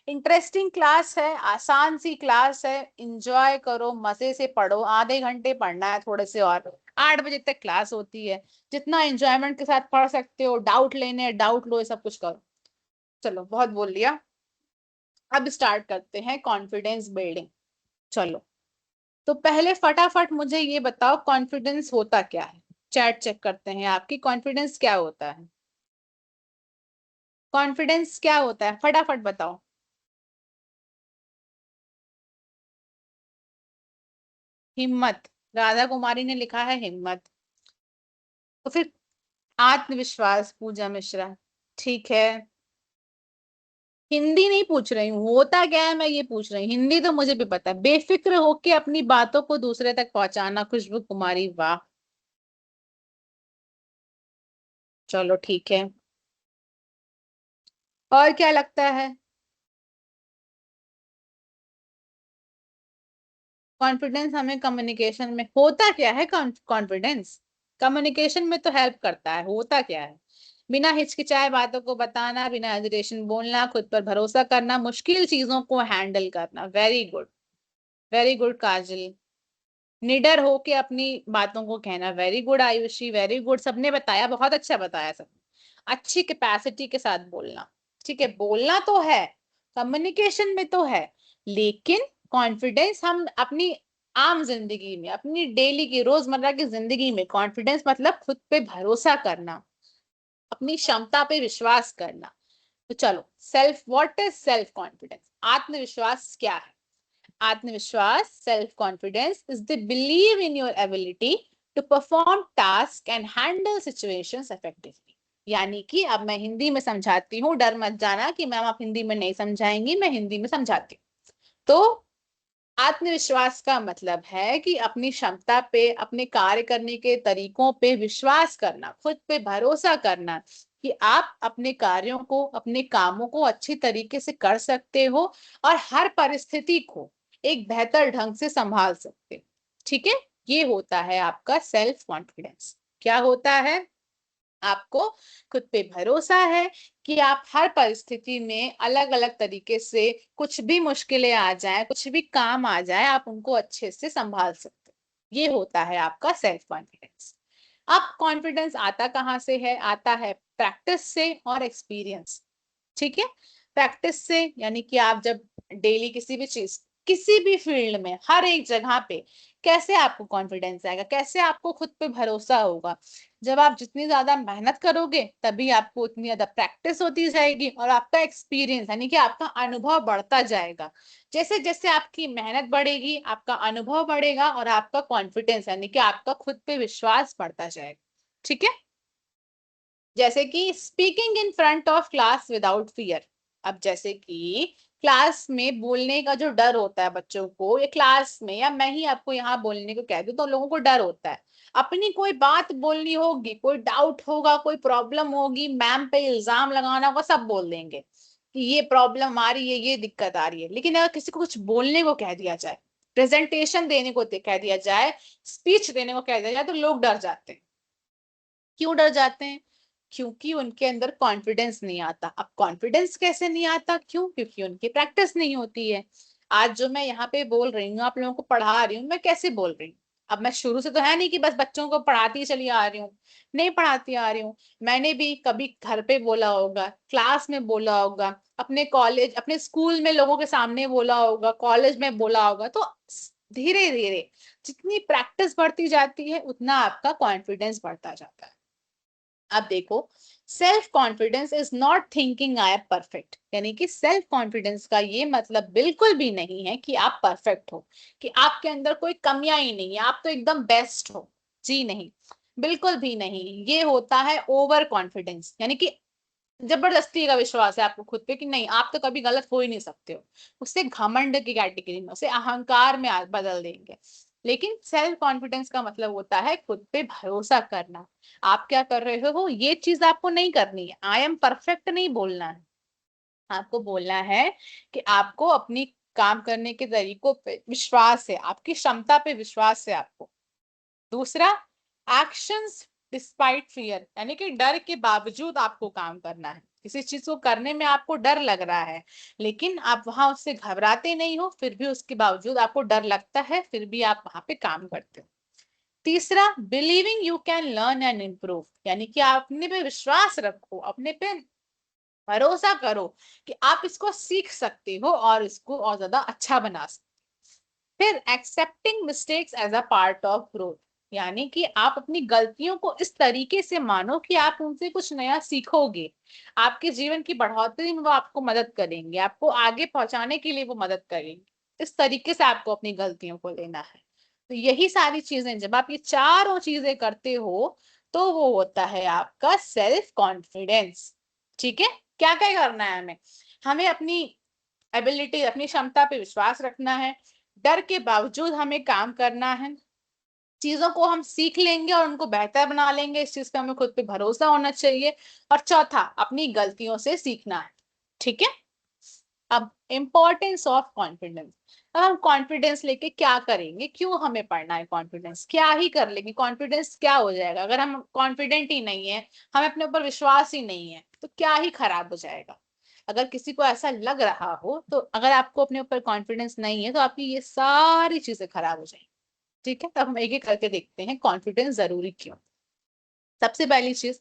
इंटरेस्टिंग क्लास है, आसान सी क्लास है, इंजॉय करो, मजे से पढ़ो। आधे घंटे पढ़ना है थोड़े से, और 8 बजे तक क्लास होती है। जितना एंजॉयमेंट के साथ पढ़ सकते हो, डाउट लेने डाउट लो, ये सब कुछ करो। चलो बहुत बोल लिया। अब स्टार्ट करते हैं कॉन्फिडेंस बिल्डिंग। चलो। तो पहले फटाफट मुझे ये बताओ कॉन्फिडेंस होता क्या है। चैट चेक करते हैं आपकी, कॉन्फिडेंस क्या होता है। कॉन्फिडेंस क्या होता है फटाफट बताओ। हिम्मत। राधा कुमारी ने लिखा है हिम्मत। तो फिर आत्मविश्वास, पूजा मिश्रा। ठीक है। हिंदी नहीं पूछ रही हूँ, होता क्या है मैं ये पूछ रही हूँ। हिंदी तो मुझे भी पता है। बेफिक्र होके अपनी बातों को दूसरे तक पहुंचाना, खुशबू कुमारी, वाह। चलो ठीक है। और क्या लगता है। कॉन्फिडेंस हमें कम्युनिकेशन में होता क्या है। कॉन्फिडेंस कम्युनिकेशन में तो हेल्प करता है। होता क्या है। बिना हिचकिचाए बातों को बताना, बिना हेजिटेशन बोलना, खुद पर भरोसा करना, मुश्किल चीजों को हैंडल करना। Very good. वेरी गुड काजल। निडर होके अपनी बातों को कहना। Very good Ayushi, very good. सबने बताया, बहुत अच्छा बताया सब। अच्छी कैपेसिटी के साथ बोलना। ठीक है, बोलना तो है, कम्युनिकेशन में तो है, लेकिन कॉन्फिडेंस हम अपनी आम जिंदगी में, अपनी डेली की रोजमर्रा की जिंदगी में, कॉन्फिडेंस मतलब खुद पे भरोसा करना, अपनी क्षमता पे विश्वास करना। तो चलो, self what is self confidence, आत्मविश्वास क्या है। आत्मविश्वास, self confidence is the believe in your ability to perform task and handle situations effectively. यानी कि अब मैं हिंदी में समझाती हूँ, डर मत जाना कि मैम आप हिंदी में नहीं समझाएंगी, मैं हिंदी में समझाती हूँ। तो आत्मविश्वास का मतलब है कि अपनी क्षमता पे, अपने कार्य करने के तरीकों पे विश्वास करना, खुद पे भरोसा करना कि आप अपने कार्यों को, अपने कामों को अच्छी तरीके से कर सकते हो, और हर परिस्थिति को एक बेहतर ढंग से संभाल सकते हो। ठीक है। ये होता है आपका सेल्फ कॉन्फिडेंस। क्या होता है। आपको खुद पे भरोसा है कि आप हर परिस्थिति में अलग अलग तरीके से, कुछ भी मुश्किलें आ जाए, कुछ भी काम आ जाए, आप उनको अच्छे से संभाल सकते हैं। ये होता है आपका सेल्फ कॉन्फिडेंस। अब कॉन्फिडेंस आता कहाँ से है। आता है प्रैक्टिस से और एक्सपीरियंस। ठीक है। प्रैक्टिस से यानी कि आप जब डेली किसी भी चीज, किसी भी फील्ड में, हर एक जगह पे कैसे आपको कॉन्फिडेंस आएगा, कैसे आपको खुद पे भरोसा होगा। जब आप जितनी ज्यादा मेहनत करोगे तभी आपको उतनी ज्यादा प्रैक्टिस होती जाएगी, और आपका एक्सपीरियंस यानी कि आपका अनुभव बढ़ता जाएगा। जैसे जैसे आपकी मेहनत बढ़ेगी, आपका अनुभव बढ़ेगा, और आपका कॉन्फिडेंस यानी कि आपका खुद पे विश्वास बढ़ता जाएगा। ठीक है। जैसे कि speaking in front of class without fear. अब जैसे कि क्लास में बोलने का जो डर होता है बच्चों को, या क्लास में, या मैं ही आपको यहाँ बोलने को कह दूं तो लोगों को डर होता है। अपनी कोई बात बोलनी होगी, कोई डाउट होगा, कोई प्रॉब्लम होगी, मैम पे इल्जाम लगाना होगा, सब बोल देंगे कि ये प्रॉब्लम आ रही है, ये दिक्कत आ रही है। लेकिन अगर किसी को कुछ बोलने को कह दिया जाए, प्रेजेंटेशन देने को कह दिया जाए, स्पीच देने को कह दिया जाए, तो लोग डर जाते हैं। क्यों डर जाते हैं। क्योंकि उनके अंदर कॉन्फिडेंस नहीं आता। अब कॉन्फिडेंस कैसे नहीं आता, क्यों? क्योंकि उनकी प्रैक्टिस नहीं होती है। आज जो मैं यहाँ पे बोल रही हूँ, आप लोगों को पढ़ा रही हूँ, मैं कैसे बोल रही हूँ? अब मैं शुरू से तो है नहीं कि बस बच्चों को पढ़ाती चली आ रही हूँ, नहीं पढ़ाती आ रही हूँ। मैंने भी कभी घर पे बोला होगा, क्लास में बोला होगा, अपने कॉलेज, अपने स्कूल में लोगों के सामने बोला होगा, कॉलेज में बोला होगा। तो धीरे धीरे जितनी प्रैक्टिस बढ़ती जाती है उतना आपका कॉन्फिडेंस बढ़ता जाता है। अब देखो, self confidence is not thinking I am perfect, यानी कि सेल्फ कॉन्फिडेंस का ये मतलब बिल्कुल भी नहीं है कि आप परफेक्ट हो, कि आपके अंदर कोई कमियां ही नहीं है, आप तो एकदम बेस्ट हो। जी नहीं, बिल्कुल भी नहीं। ये होता है ओवर कॉन्फिडेंस, यानी कि जबरदस्ती का विश्वास है आपको खुद पे कि नहीं आप तो कभी गलत हो ही नहीं सकते हो। उससे घमंड की कैटेगरी में, उसे अहंकार में बदल देंगे। लेकिन सेल्फ कॉन्फिडेंस का मतलब होता है खुद पे भरोसा करना। आप क्या कर रहे हो ये चीज आपको नहीं करनी है। आई एम परफेक्ट नहीं बोलना है, आपको बोलना है कि आपको अपनी काम करने के तरीकों पे विश्वास है, आपकी क्षमता पे विश्वास है आपको। दूसरा, एक्शंस डिस्पाइट फियर, यानी कि डर के बावजूद आपको काम करना है। किसी चीज को करने में आपको डर लग रहा है, लेकिन आप वहां उससे घबराते नहीं हो, फिर भी उसके बावजूद आपको डर लगता है, फिर भी आप वहां पे काम करते हो। तीसरा, believing you can learn and improve, यानी कि आप अपने पे विश्वास रखो, अपने पे भरोसा करो कि आप इसको सीख सकते हो और इसको और ज्यादा अच्छा बना सकते। फिर accepting mistakes as a part of growth, यानी कि आप अपनी गलतियों को इस तरीके से मानो कि आप उनसे कुछ नया सीखोगे, आपके जीवन की बढ़ोतरी में वो आपको मदद करेंगे, आपको आगे पहुंचाने के लिए वो मदद करेंगे। इस तरीके से आपको अपनी गलतियों को लेना है। तो यही सारी चीजें, जब आप ये चारों चीजें करते हो तो वो होता है आपका सेल्फ कॉन्फिडेंस। ठीक है, क्या क्या करना है हमें? हमें अपनी एबिलिटी, अपनी क्षमता पे विश्वास रखना है, डर के बावजूद हमें काम करना है, चीजों को हम सीख लेंगे और उनको बेहतर बना लेंगे, इस चीज पे हमें खुद पे भरोसा होना चाहिए। और चौथा, अपनी गलतियों से सीखना है। ठीक है। अब इम्पोर्टेंस ऑफ कॉन्फिडेंस। अब हम कॉन्फिडेंस लेके क्या करेंगे, क्यों हमें पढ़ना है कॉन्फिडेंस, क्या ही कर लेंगे, कॉन्फिडेंस क्या हो जाएगा? अगर हम कॉन्फिडेंट ही नहीं है, हमें अपने ऊपर विश्वास ही नहीं है, तो क्या ही खराब हो जाएगा? अगर किसी को ऐसा लग रहा हो, तो अगर आपको अपने ऊपर कॉन्फिडेंस नहीं है तो आपकी ये सारी चीजें खराब हो जाएंगी। ठीक है, तो हम एक एक करके देखते हैं कॉन्फिडेंस जरूरी क्यों। सबसे पहली चीज,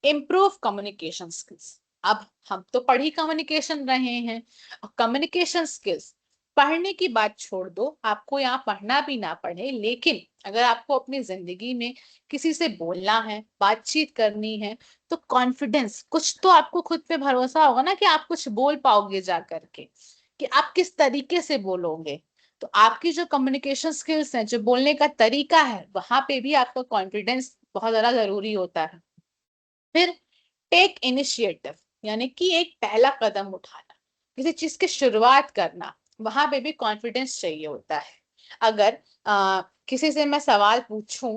इम्प्रूव कम्युनिकेशन स्किल्स। अब हम तो पढ़ी कम्युनिकेशन रहे हैं, और कम्युनिकेशन स्किल्स, पढ़ने की बात छोड़ दो, आपको यहाँ पढ़ना भी ना पढ़े, लेकिन अगर आपको अपनी जिंदगी में किसी से बोलना है, बातचीत करनी है, तो कॉन्फिडेंस, कुछ तो आपको खुद पे भरोसा होगा ना कि आप कुछ बोल पाओगे जा करके, कि आप किस तरीके से बोलोगे। तो आपकी जो कम्युनिकेशन स्किल्स हैं, जो बोलने का तरीका है, वहां पे भी आपका कॉन्फिडेंस बहुत ज्यादा जरूरी होता है। फिर टेक इनिशिएटिव, यानी कि एक पहला कदम उठाना, किसी चीज की शुरुआत करना, वहां पे भी कॉन्फिडेंस चाहिए होता है। अगर किसी से मैं सवाल पूछूं,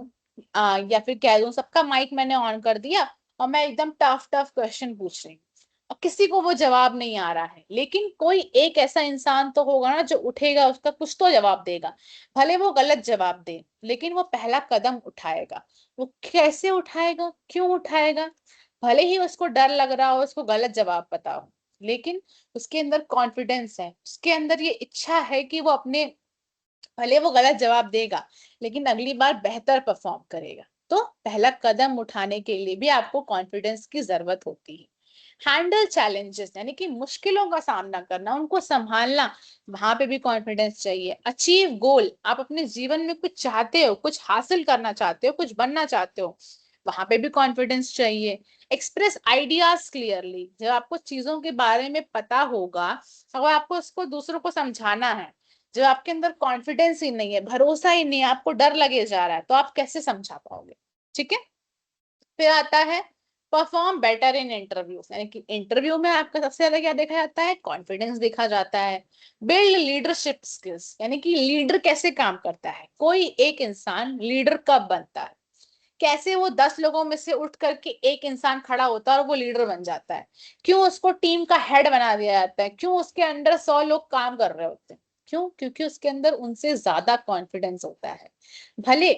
या फिर कह दूं सबका माइक मैंने ऑन कर दिया और मैं एकदम टफ टफ क्वेश्चन पूछ रही हूँ, और किसी को वो जवाब नहीं आ रहा है, लेकिन कोई एक ऐसा इंसान तो होगा ना जो उठेगा, उसका कुछ तो जवाब देगा, भले वो गलत जवाब दे, लेकिन वो पहला कदम उठाएगा। वो कैसे उठाएगा, क्यों उठाएगा? भले ही उसको डर लग रहा हो, उसको गलत जवाब पता हो, लेकिन उसके अंदर कॉन्फिडेंस है, उसके अंदर ये इच्छा है कि वो अपने, भले वो गलत जवाब देगा, लेकिन अगली बार बेहतर परफॉर्म करेगा। तो पहला कदम उठाने के लिए भी आपको कॉन्फिडेंस की जरूरत होती है। हैंडल चैलेंजेस, यानी कि मुश्किलों का सामना करना, उनको संभालना, वहां पे भी कॉन्फिडेंस चाहिए। अचीव गोल, आप अपने जीवन में कुछ चाहते हो, कुछ हासिल करना चाहते हो, कुछ बनना चाहते हो, वहां पे भी कॉन्फिडेंस चाहिए। एक्सप्रेस आइडियाज क्लियरली, जब आपको चीजों के बारे में पता होगा, अगर आपको उसको दूसरों को समझाना है, जब आपके अंदर कॉन्फिडेंस ही नहीं है, भरोसा ही नहीं है, आपको डर लगे जा रहा है, तो आप कैसे समझा पाओगे? ठीक है। फिर आता है परफॉर्म बेटर इन इंटरव्यूज, यानी कि इंटरव्यू में आपका सबसे ज्यादा क्या देखा जाता है? कॉन्फिडेंस देखा जाता है। बिल्ड लीडरशिप स्किल्स, यानी कि लीडर कैसे काम करता है, कोई एक इंसान लीडर कब बनता है, कैसे वो 10 लोगों में से उठ करके एक इंसान खड़ा होता है और वो लीडर बन जाता है, क्यों उसको टीम का हेड बना दिया जाता है, क्यों उसके अंडर 100 लोग काम कर रहे होते हैं? क्यों? क्योंकि उसके अंदर उनसे ज्यादा कॉन्फिडेंस होता है। भले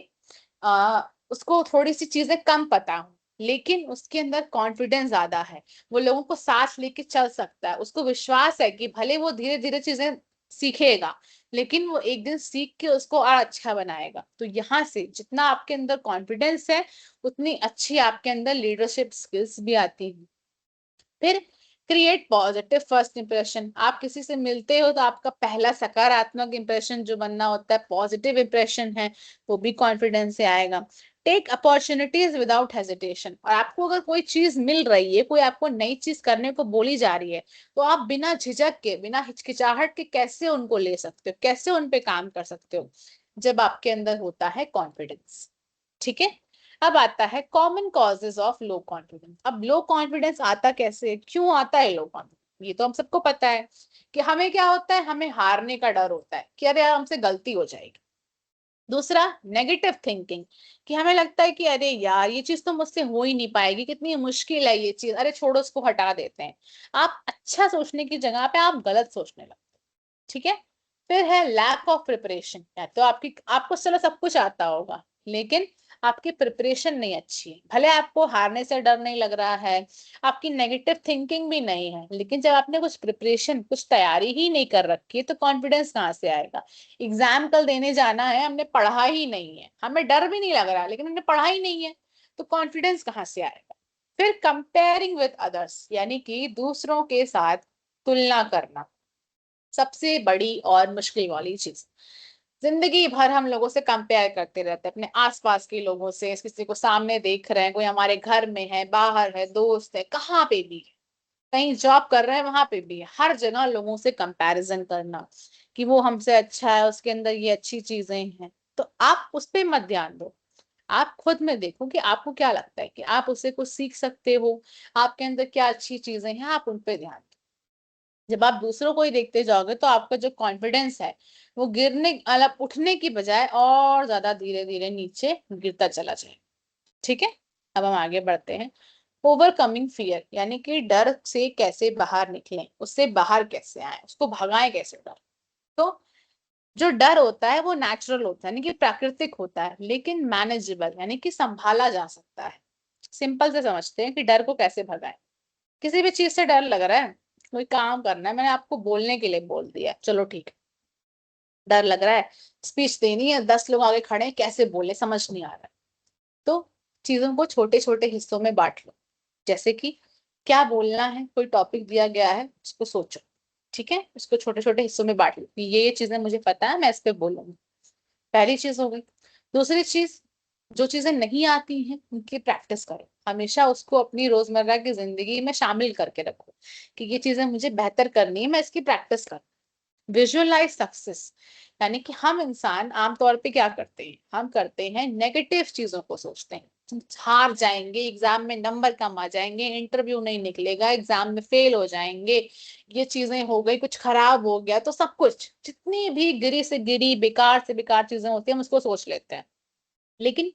उसको थोड़ी सी चीजें कम पता हो, लेकिन उसके अंदर कॉन्फिडेंस ज्यादा है, वो लोगों को साथ लेके चल सकता है, उसको विश्वास है कि भले वो धीरे धीरे चीजें सीखेगा लेकिन वो एक दिन सीख के उसको और अच्छा बनाएगा। तो यहाँ से जितना आपके अंदर कॉन्फिडेंस है उतनी अच्छी आपके अंदर लीडरशिप स्किल्स भी आती है। फिर क्रिएट पॉजिटिव फर्स्ट इंप्रेशन। आप किसी से मिलते हो तो आपका पहला सकारात्मक इंप्रेशन जो बनना होता है, पॉजिटिव इंप्रेशन है, वो भी कॉन्फिडेंस से आएगा। Take opportunities without hesitation. और आपको अगर कोई चीज मिल रही है, कोई आपको नई चीज करने को बोली जा रही है, तो आप बिना झिझक के, बिना हिचकिचाहट के कैसे उनको ले सकते हो, कैसे उन पे काम कर सकते हो, जब आपके अंदर होता है कॉन्फिडेंस। ठीक है। अब आता है common causes of low confidence. अब लो कॉन्फिडेंस आता कैसे, क्यों आता है लो कॉन्फिडेंस, ये तो हम सबको पता है कि हमें क्या होता है, हमें हारने का डर होता है कि अरे यार हमसे गलती हो जाएगी। दूसरा, नेगेटिव थिंकिंग, कि हमें लगता है कि अरे यार ये चीज तो मुझसे हो ही नहीं पाएगी, कितनी मुश्किल है ये चीज, अरे छोड़ो उसको हटा देते हैं। आप अच्छा सोचने की जगह पे आप गलत सोचने लगते हैं। ठीक है। फिर है लैक ऑफ प्रिपरेशन, या तो आपको चलो सब कुछ आता होगा लेकिन आपकी प्रिपरेशन नहीं अच्छी है। भले आपको हारने से डर नहीं लग रहा है, आपकी नेगेटिव थिंकिंग भी नहीं है, लेकिन जब आपने कुछ प्रिपरेशन, कुछ तैयारी ही नहीं कर रखी है तो कॉन्फिडेंस कहाँ से आएगा। एग्जाम कल देने जाना है, हमने पढ़ा ही नहीं है, हमें डर भी नहीं लग रहा लेकिन हमने पढ़ा ही नहीं है, तो कॉन्फिडेंस कहाँ से आएगा। फिर कंपेयरिंग विद अदर्स, यानी कि दूसरों के साथ तुलना करना, सबसे बड़ी और मुश्किल वाली चीज। जिंदगी भर हम लोगों से कंपेयर करते रहते हैं, अपने आसपास के लोगों से, किसी को सामने देख रहे हैं, कोई हमारे घर में है, बाहर है, दोस्त है, कहाँ पे भी है, कहीं जॉब कर रहे हैं वहां पे भी है, हर जगह लोगों से कंपैरिजन करना कि वो हमसे अच्छा है, उसके अंदर ये अच्छी चीजें हैं। तो आप उस पे मत ध्यान दो, आप खुद में देखो कि आपको क्या लगता है कि आप उससे कुछ सीख सकते हो, आपके अंदर क्या अच्छी चीजें हैं, आप उन पे ध्यान दो। जब आप दूसरों को ही देखते जाओगे तो आपका जो कॉन्फिडेंस है वो गिरने, मतलब उठने की बजाय और ज्यादा धीरे धीरे नीचे गिरता चला जाए। ठीक है। अब हम आगे बढ़ते हैं। ओवरकमिंग फियर, यानी कि डर से कैसे बाहर निकलें, उससे बाहर कैसे आए, उसको भगाएं कैसे डर। तो जो डर होता है वो नेचुरल होता है, यानी कि प्राकृतिक होता है, लेकिन मैनेजेबल, यानी कि संभाला जा सकता है। सिंपल से समझते हैं कि डर को कैसे भगाएं। किसी भी चीज से डर लग रहा है, कोई काम करना है, मैंने आपको बोलने के लिए बोल दिया, चलो ठीक है, डर लग रहा है, स्पीच देनी है, 10 लोग आगे खड़े हैं, कैसे बोले समझ नहीं आ रहा है। तो चीजों को छोटे छोटे हिस्सों में बांट लो। जैसे कि क्या बोलना है, कोई टॉपिक दिया गया है उसको सोचो। ठीक है, उसको छोटे छोटे हिस्सों में बांट लो कि ये चीजें मुझे पता है, मैं इस पे बोलूंगी। पहली चीज हो गई। दूसरी चीज, जो चीजें नहीं आती हैं उनकी प्रैक्टिस करो, हमेशा उसको अपनी रोजमर्रा की जिंदगी में शामिल करके रखो कि ये चीजें मुझे बेहतर करनी है, मैं इसकी प्रैक्टिस करूँ। विजुअलाइज सक्सेस, यानी कि हम इंसान आमतौर पे क्या करते हैं, हम करते हैं नेगेटिव चीजों को सोचते हैं, हम हार जाएंगे, एग्जाम में नंबर कम आ जाएंगे, इंटरव्यू नहीं निकलेगा, एग्जाम में फेल हो जाएंगे, ये चीजें हो गई, कुछ खराब हो गया, तो सब कुछ जितनी भी गिरी से गिरी, बेकार से बेकार चीजें होती है हम उसको सोच लेते हैं। लेकिन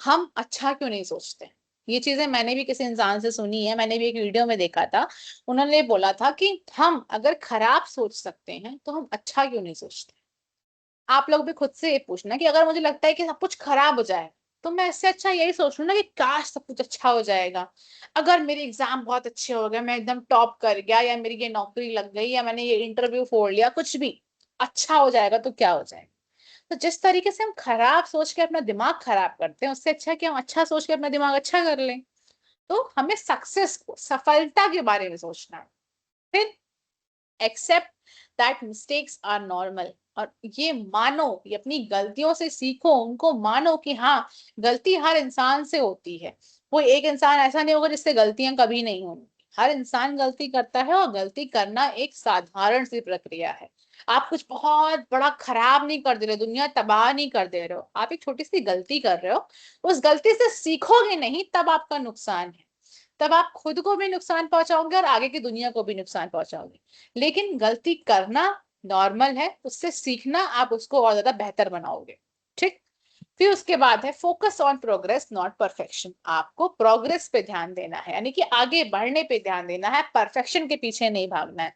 हम अच्छा क्यों नहीं सोचते। ये चीजें मैंने भी किसी इंसान से सुनी है, मैंने भी एक वीडियो में देखा था, उन्होंने बोला था कि हम अगर खराब सोच सकते हैं तो हम अच्छा क्यों नहीं सोचते। आप लोग भी खुद से ये पूछना कि अगर मुझे लगता है कि सब कुछ खराब हो जाए तो मैं इससे अच्छा यही सोच लूं ना कि काश सब कुछ अच्छा हो जाएगा। अगर मेरे एग्जाम बहुत अच्छे हो गए, मैं एकदम टॉप कर गया, या मेरी ये नौकरी लग गई, या मैंने ये इंटरव्यू फोड़ लिया, कुछ भी अच्छा हो जाएगा तो क्या हो जाएगा। तो जिस तरीके से हम खराब सोच के अपना दिमाग खराब करते हैं, उससे अच्छा है कि हम अच्छा सोच के अपना दिमाग अच्छा कर लें। तो हमें सक्सेस को, सफलता के बारे में सोचना है। फिर accept that mistakes are normal, और ये मानो, ये अपनी गलतियों से सीखो, उनको मानो कि हाँ, गलती हर इंसान से होती है। कोई एक इंसान ऐसा नहीं होगा जिससे गलतियां कभी नहीं होंगी। हर इंसान गलती करता है और गलती करना एक साधारण सी प्रक्रिया है। आप कुछ बहुत बड़ा खराब नहीं कर दे रहे, दुनिया तबाह नहीं कर दे रहे हो, आप एक छोटी सी गलती कर रहे हो, उस गलती से सीखोगे नहीं तब आपका नुकसान है, तब आप खुद को भी नुकसान पहुंचाओगे और आगे की दुनिया को भी नुकसान पहुंचाओगे। लेकिन गलती करना नॉर्मल है, उससे सीखना आप उसको और ज्यादा बेहतर बनाओगे। ठीक। फिर उसके बाद है focus on progress not perfection. आपको प्रोग्रेस पे ध्यान देना है, यानी कि आगे बढ़ने पे ध्यान देना है, परफेक्शन के पीछे नहीं भागना है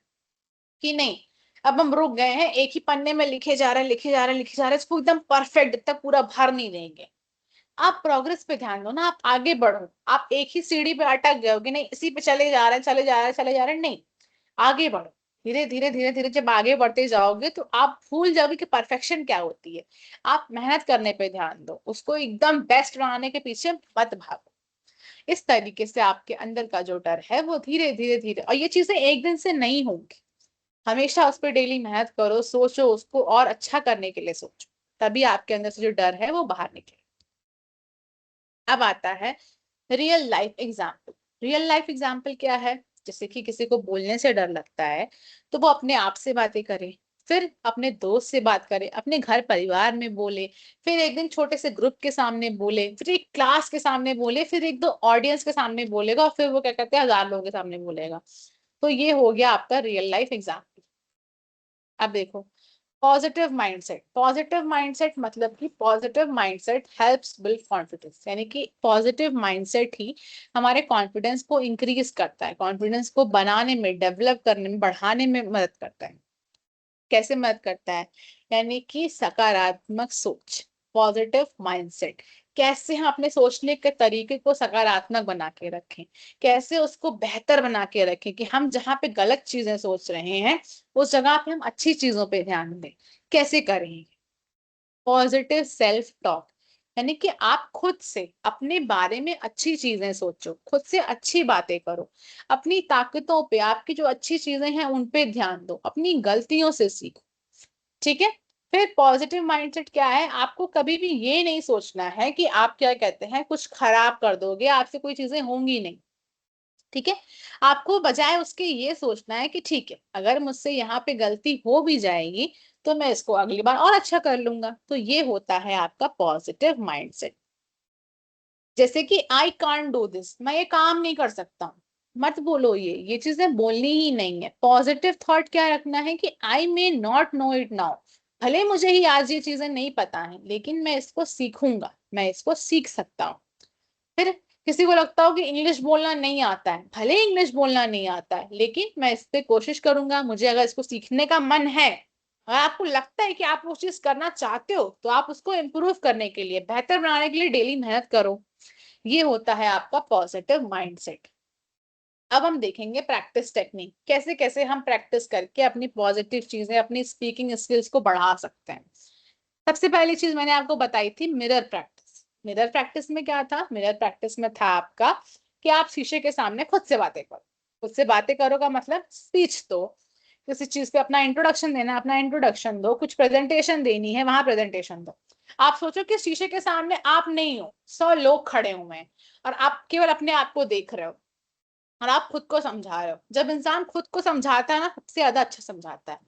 कि नहीं अब हम रुक गए हैं, एक ही पन्ने में लिखे जा रहे हैं, लिखे जा रहे हैं, लिखे जा रहे हैं, इसको एकदम परफेक्ट तक पूरा भर नहीं देंगे। आप प्रोग्रेस पे ध्यान दो ना, आप आगे बढ़ो। आप एक ही सीढ़ी पे अटक गए हो कि नहीं इसी पे चले जा रहे हैं, चले जा रहे हैं, चले जा रहे हैं, नहीं, आगे बढ़ो। धीरे धीरे धीरे धीरे जब आगे बढ़ते जाओगे तो आप भूल जाओगे कि परफेक्शन क्या होती है। आप मेहनत करने पे ध्यान दो, उसको एकदम बेस्ट बनाने के पीछे मत भागो। इस तरीके से आपके अंदर का जो डर है वो धीरे धीरे धीरे, और ये चीजें एक दिन से नहीं होंगी, हमेशा उस पर डेली मेहनत करो, सोचो उसको और अच्छा करने के लिए सोचो, तभी आपके अंदर से जो डर है वो बाहर निकले। अब आता है real life example. Real life example क्या है? जैसे कि किसी को बोलने से डर लगता है तो वो अपने आप से बातें करे, फिर अपने दोस्त से बात करे, अपने घर परिवार में बोले, फिर एक दिन छोटे से ग्रुप के सामने बोले, फिर एक क्लास के सामने बोले, फिर एक दो ऑडियंस के सामने बोलेगा, और फिर वो क्या कहते हैं 1000 लोगों के सामने बोलेगा। तो ये हो गया आपका रियल लाइफ एग्जाम्पल। अब देखो पॉजिटिव माइंडसेट। पॉजिटिव माइंडसेट मतलब कि positive mindset helps build confidence, यानी कि पॉजिटिव माइंडसेट ही हमारे कॉन्फिडेंस को इंक्रीज करता है, कॉन्फिडेंस को बनाने में, डेवलप करने में, बढ़ाने में मदद करता है। कैसे मदद करता है? यानी कि सकारात्मक सोच, पॉजिटिव माइंडसेट। कैसे हम अपने सोचने के तरीके को सकारात्मक बना के रखें, कैसे उसको बेहतर बना के रखें कि हम जहां पे गलत चीजें सोच रहे हैं उस जगह पे हम अच्छी चीजों पे ध्यान दें। कैसे करें? पॉजिटिव सेल्फ टॉक, यानी कि आप खुद से अपने बारे में अच्छी चीजें सोचो, खुद से अच्छी बातें करो, अपनी ताकतों पे, आपकी जो अच्छी चीजें हैं उन पे ध्यान दो, अपनी गलतियों से सीखो। ठीक है। फिर पॉजिटिव माइंडसेट क्या है? आपको कभी भी ये नहीं सोचना है कि आप क्या कहते हैं कुछ खराब कर दोगे, आपसे कोई चीजें होंगी नहीं। ठीक है। आपको बजाय उसके ये सोचना है कि ठीक है, अगर मुझसे यहाँ पे गलती हो भी जाएगी तो मैं इसको अगली बार और अच्छा कर लूंगा। तो ये होता है आपका पॉजिटिव माइंडसेट। जैसे कि आई कांट डू दिस, मैं ये काम नहीं कर सकता हूँ, मत बोलो, ये चीजें बोलनी ही नहीं है। पॉजिटिव थॉट क्या रखना है कि I may not know it now, भले मुझे ही आज ये चीजें नहीं पता है लेकिन मैं इसको सीखूंगा, मैं इसको सीख सकता हूँ। फिर किसी को लगता हो कि इंग्लिश बोलना नहीं आता है, भले इंग्लिश बोलना नहीं आता है लेकिन मैं इस पे कोशिश करूंगा, मुझे अगर इसको सीखने का मन है, अगर आपको लगता है कि आप वो चीज करना चाहते हो तो आप उसको इम्प्रूव करने के लिए, बेहतर बनाने के लिए डेली मेहनत करो। ये होता है आपका पॉजिटिव माइंडसेट। अब हम देखेंगे प्रैक्टिस टेक्निक, कैसे कैसे हम प्रैक्टिस करके अपनी पॉजिटिव चीजें, अपनी स्पीकिंग स्किल्स को बढ़ा सकते हैं। सबसे पहली चीज मैंने आपको बताई थी मिरर प्रैक्टिस। मिरर प्रैक्टिस में क्या था? मिरर प्रैक्टिस में था आपका कि आप शीशे के सामने खुद से बातें करो। खुद से बातें करो का मतलब स्पीच दो, किसी चीज पे अपना इंट्रोडक्शन देना, अपना इंट्रोडक्शन दो, कुछ प्रेजेंटेशन देनी है वहां प्रेजेंटेशन दो। आप सोचो कि शीशे के सामने आप नहीं हो, 100 लोग खड़े हुए हैं और आप केवल अपने आप को देख रहे हो और आप खुद को समझा रहे हो। जब इंसान खुद को समझाता है ना, सबसे ज्यादा अच्छा समझाता है।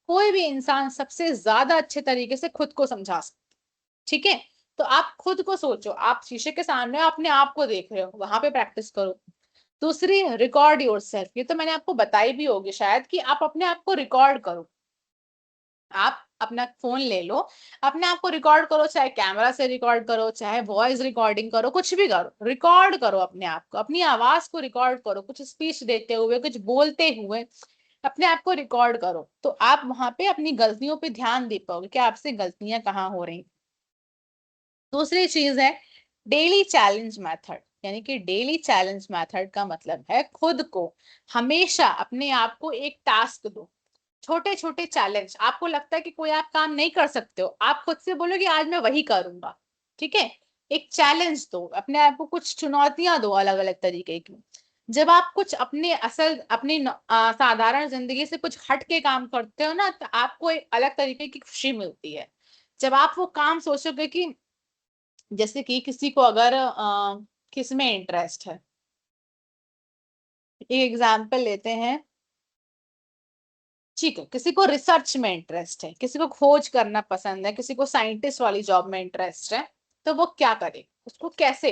कोई भी इंसान सबसे ज्यादा अच्छे तरीके से खुद को समझा सकता है। ठीक है। तो आप खुद को सोचो, आप शीशे के सामने अपने आप को देख रहे हो, वहां पे प्रैक्टिस करो। दूसरी, रिकॉर्ड योरसेल्फ। ये तो मैंने आपको बताई भी होगी शायद कि आप अपने आप को रिकॉर्ड करो। आप अपना फोन ले लो, अपने आप को रिकॉर्ड करो, चाहे कैमरा से रिकॉर्ड करो, चाहे वॉइस रिकॉर्डिंग करो, कुछ भी करो, रिकॉर्ड करो अपने आप को, अपनी आवाज को रिकॉर्ड करो, कुछ स्पीच देते हुए, कुछ बोलते हुए अपने आप को रिकॉर्ड करो। तो आप वहां पे अपनी गलतियों पे ध्यान दे पाओगे कि आपसे गलतियां कहाँ हो रही। दूसरी चीज है डेली चैलेंज मेथड, यानी कि डेली चैलेंज मेथड का मतलब है खुद को हमेशा अपने आप को एक टास्क दो, छोटे छोटे चैलेंज। आपको लगता है कि कोई आप काम नहीं कर सकते हो, आप खुद से बोलो कि आज मैं वही करूंगा। ठीक है। एक चैलेंज दो अपने आप को, कुछ चुनौतियां दो अलग अलग तरीके की। जब आप कुछ अपने असल, अपनी साधारण जिंदगी से कुछ हट के काम करते हो ना, तो आपको एक अलग तरीके की खुशी मिलती है। जब आप वो काम सोचोगे कि, जैसे कि किसी को अगर किस में इंटरेस्ट है, एक एग्जाम्पल लेते हैं। ठीक है, किसी को रिसर्च में इंटरेस्ट है, किसी को खोज करना पसंद है, किसी को साइंटिस्ट वाली जॉब में इंटरेस्ट है, तो वो क्या करे? उसको कैसे,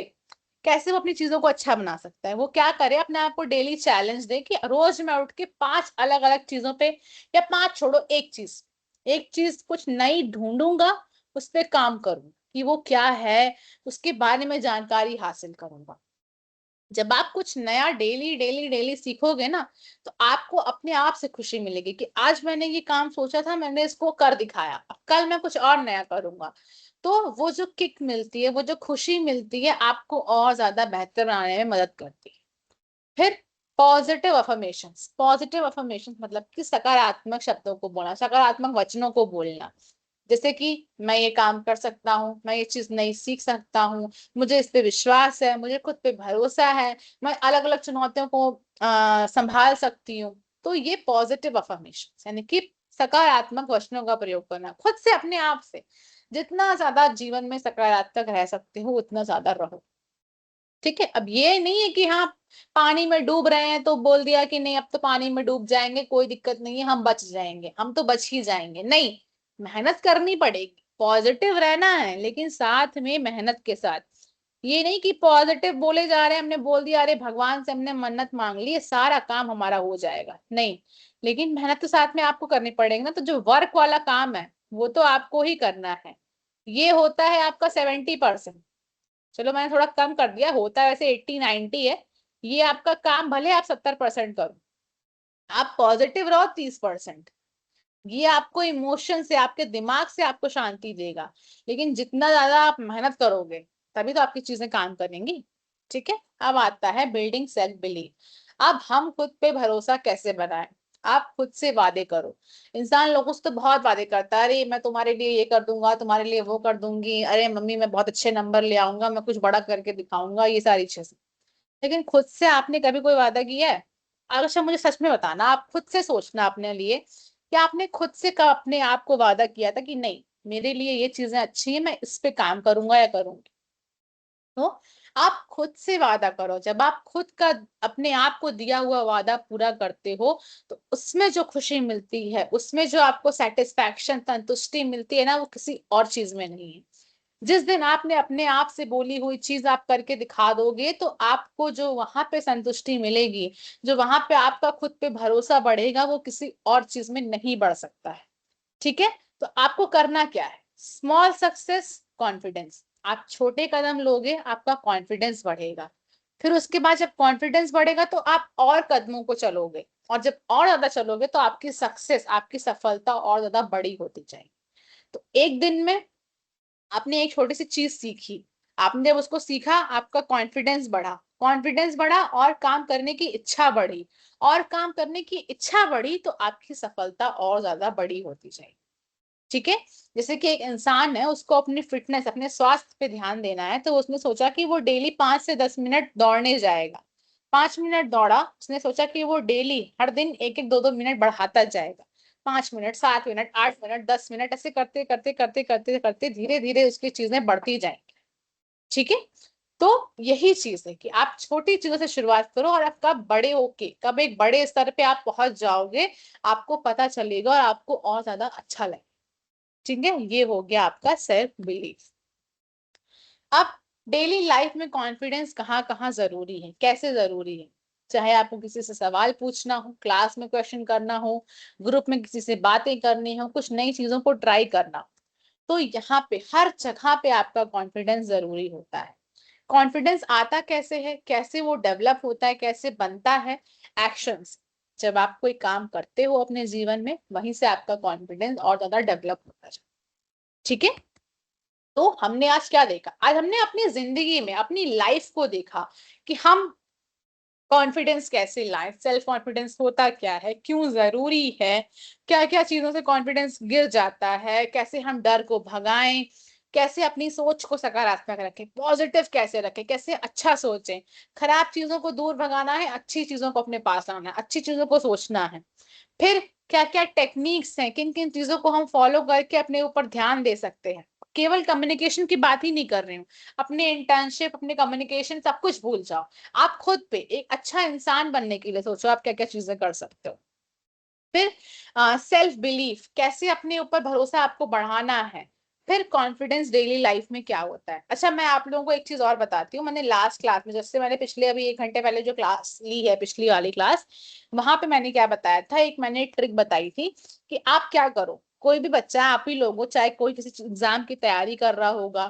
कैसे वो अपनी चीजों को अच्छा बना सकता है? वो क्या करे? अपने आप को डेली चैलेंज दे कि रोज मैं उठ के 5 अलग अलग चीजों पे, या 5 छोड़ो, एक चीज कुछ नई ढूंढूंगा, उस पर काम करूं कि वो क्या है, उसके बारे में जानकारी हासिल करूंगा। जब आप कुछ नया डेली डेली डेली सीखोगे ना, तो आपको अपने आप से खुशी मिलेगी कि आज मैंने ये काम सोचा था, मैंने इसको कर दिखाया, अब कल मैं कुछ और नया करूंगा। तो वो जो किक मिलती है, वो जो खुशी मिलती है, आपको और ज्यादा बेहतर बनाने में मदद करती है। फिर पॉजिटिव अफर्मेशंस मतलब कि सकारात्मक शब्दों को बोलना, सकारात्मक वचनों को बोलना। जैसे कि मैं ये काम कर सकता हूँ, मैं ये चीज नहीं सीख सकता हूँ, मुझे इस पे विश्वास है, मुझे खुद पे भरोसा है, मैं अलग अलग चुनौतियों को संभाल सकती हूँ। तो ये पॉजिटिव अफर्मेशन यानी कि सकारात्मक वचनों का प्रयोग करना खुद से, अपने आप से। जितना ज्यादा जीवन में सकारात्मक रह सकते हो उतना ज्यादा रहो। ठीक है, अब ये नहीं है कि हाँ पानी में डूब रहे हैं तो बोल दिया कि नहीं अब तो पानी में डूब जाएंगे, कोई दिक्कत नहीं है, हम बच जाएंगे, हम तो बच ही जाएंगे। नहीं, मेहनत करनी पड़ेगी, पॉजिटिव रहना है, लेकिन साथ में मेहनत के साथ। ये नहीं कि पॉजिटिव बोले जा रहे हैं, हमने बोल दिया अरे भगवान से हमने मन्नत मांग ली सारा काम हमारा हो जाएगा, नहीं। लेकिन मेहनत तो साथ में आपको करनी पड़ेगी ना। तो जो वर्क वाला काम है वो तो आपको ही करना है। ये होता है आपका 70%। चलो मैंने थोड़ा कम कर दिया, होता है वैसे 80-90 है। ये आपका काम भले आप 70% करो, आप पॉजिटिव रहो 30%। ये आपको इमोशन से, आपके दिमाग से आपको शांति देगा। लेकिन जितना ज्यादा आप मेहनत करोगे तभी तो आपकी चीजें काम करेंगी। ठीक है, अब आता है बिल्डिंग सेल्फ बिलीव। अब हम खुद पे भरोसा कैसे बनाएं? आप खुद से वादे करो। इंसान लोगों से तो बहुत वादे करता है, अरे मैं तुम्हारे लिए ये कर दूंगा, तुम्हारे लिए वो कर दूंगी, अरे मम्मी मैं बहुत अच्छे नंबर ले आऊंगा, मैं कुछ बड़ा करके दिखाऊंगा, ये सारी चीजें। लेकिन खुद से आपने कभी कोई वादा किया है? अगर मुझे सच में बताना, आप खुद से सोचना अपने लिए कि आपने खुद से कब अपने आप को वादा किया था कि नहीं मेरे लिए ये चीजें अच्छी है, मैं इस पे काम करूंगा या करूंगी। तो आप खुद से वादा करो। जब आप खुद का अपने आप को दिया हुआ वादा पूरा करते हो तो उसमें जो खुशी मिलती है, उसमें जो आपको सेटिस्फैक्शन, संतुष्टि मिलती है ना, वो किसी और चीज में नहीं है। जिस दिन आपने अपने आप से बोली हुई चीज आप करके दिखा दोगे तो आपको जो वहां पे संतुष्टि मिलेगी, जो वहां पे आपका खुद पे भरोसा बढ़ेगा, वो किसी और चीज में नहीं बढ़ सकता है। ठीक है, तो आपको करना क्या है? Small success confidence. आप छोटे कदम लोगे, आपका कॉन्फिडेंस बढ़ेगा। फिर उसके बाद जब कॉन्फिडेंस बढ़ेगा तो आप और कदमों को चलोगे, और जब और ज्यादा चलोगे तो आपकी सक्सेस, आपकी सफलता और ज्यादा बड़ी होती जाएगी। तो एक दिन में आपने एक छोटी सी चीज सीखी, आपने जब उसको सीखा आपका कॉन्फिडेंस बढ़ा, कॉन्फिडेंस बढ़ा और काम करने की इच्छा बढ़ी, और काम करने की इच्छा बढ़ी तो आपकी सफलता और ज्यादा बड़ी होती जाएगी। ठीक है, जैसे कि एक इंसान है, उसको अपनी फिटनेस, अपने स्वास्थ्य पे ध्यान देना है, तो उसने सोचा कि वो डेली 5 से 10 मिनट दौड़ने जाएगा। 5 मिनट दौड़ा, उसने सोचा कि वो डेली हर दिन 1-1 2-2 मिनट बढ़ाता जाएगा। 5 मिनट, 7 मिनट, 8 मिनट, 10 मिनट, ऐसे करते करते करते करते करते धीरे धीरे उसकी चीजें बढ़ती जाएंगी। ठीक है, तो यही चीज है कि आप छोटी चीजों से शुरुआत करो, और आप कब बड़े होके कब एक बड़े स्तर पे आप पहुंच जाओगे, आपको पता चलेगा और आपको और ज्यादा अच्छा लगेगा। ठीक है, ये हो गया आपका सेल्फ बिलीफ। अब डेली लाइफ में कॉन्फिडेंस कहाँ कहाँ जरूरी है, कैसे जरूरी है? चाहे आपको किसी से सवाल पूछना हो, क्लास में क्वेश्चन करना हो, ग्रुप में किसी से बातें करनी हो, कुछ नई चीजों को ट्राई करना हो, तो यहाँ पे हर जगह पे आपका कॉन्फिडेंस जरूरी होता है। कॉन्फिडेंस आता कैसे है, कैसे वो डेवलप होता है, कैसे बनता है? एक्शंस। जब आप कोई काम करते हो अपने जीवन में, वहीं से आपका कॉन्फिडेंस और ज्यादा डेवलप होता है। ठीक है, तो हमने आज क्या देखा? आज हमने अपनी जिंदगी में अपनी लाइफ को देखा कि हम कॉन्फिडेंस कैसे लाएं, सेल्फ कॉन्फिडेंस होता क्या है, क्यों जरूरी है, क्या क्या चीजों से कॉन्फिडेंस गिर जाता है, कैसे हम डर को भगाएं, कैसे अपनी सोच को सकारात्मक रखें, पॉजिटिव कैसे रखें, कैसे अच्छा सोचें, खराब चीजों को दूर भगाना है, अच्छी चीजों को अपने पास लाना है, अच्छी चीजों को सोचना है। फिर क्या क्या टेक्निक्स हैं, किन किन चीजों को हम फॉलो करके अपने ऊपर ध्यान दे सकते हैं। केवल कम्युनिकेशन की बात ही नहीं कर रही हूँ, अपने इंटर्नशिप, अपने कम्युनिकेशन सब कुछ भूल जाओ। आप खुद पे एक अच्छा इंसान बनने के लिए सोचो आप क्या क्या चीजें कर सकते हो। फिर सेल्फ बिलीफ, कैसे अपने ऊपर भरोसा आपको बढ़ाना है। फिर कॉन्फिडेंस डेली लाइफ में क्या होता है। अच्छा, मैं आप लोगों को एक चीज और बताती हूँ। मैंने लास्ट क्लास में, जैसे मैंने पिछले अभी 1 घंटे पहले जो क्लास ली है, पिछली वाली क्लास, वहां पे मैंने क्या बताया था, एक मैंने ट्रिक बताई थी कि आप क्या करो, कोई भी बच्चा, आप ही लोगों, चाहे कोई किसी एग्जाम की तैयारी कर रहा होगा,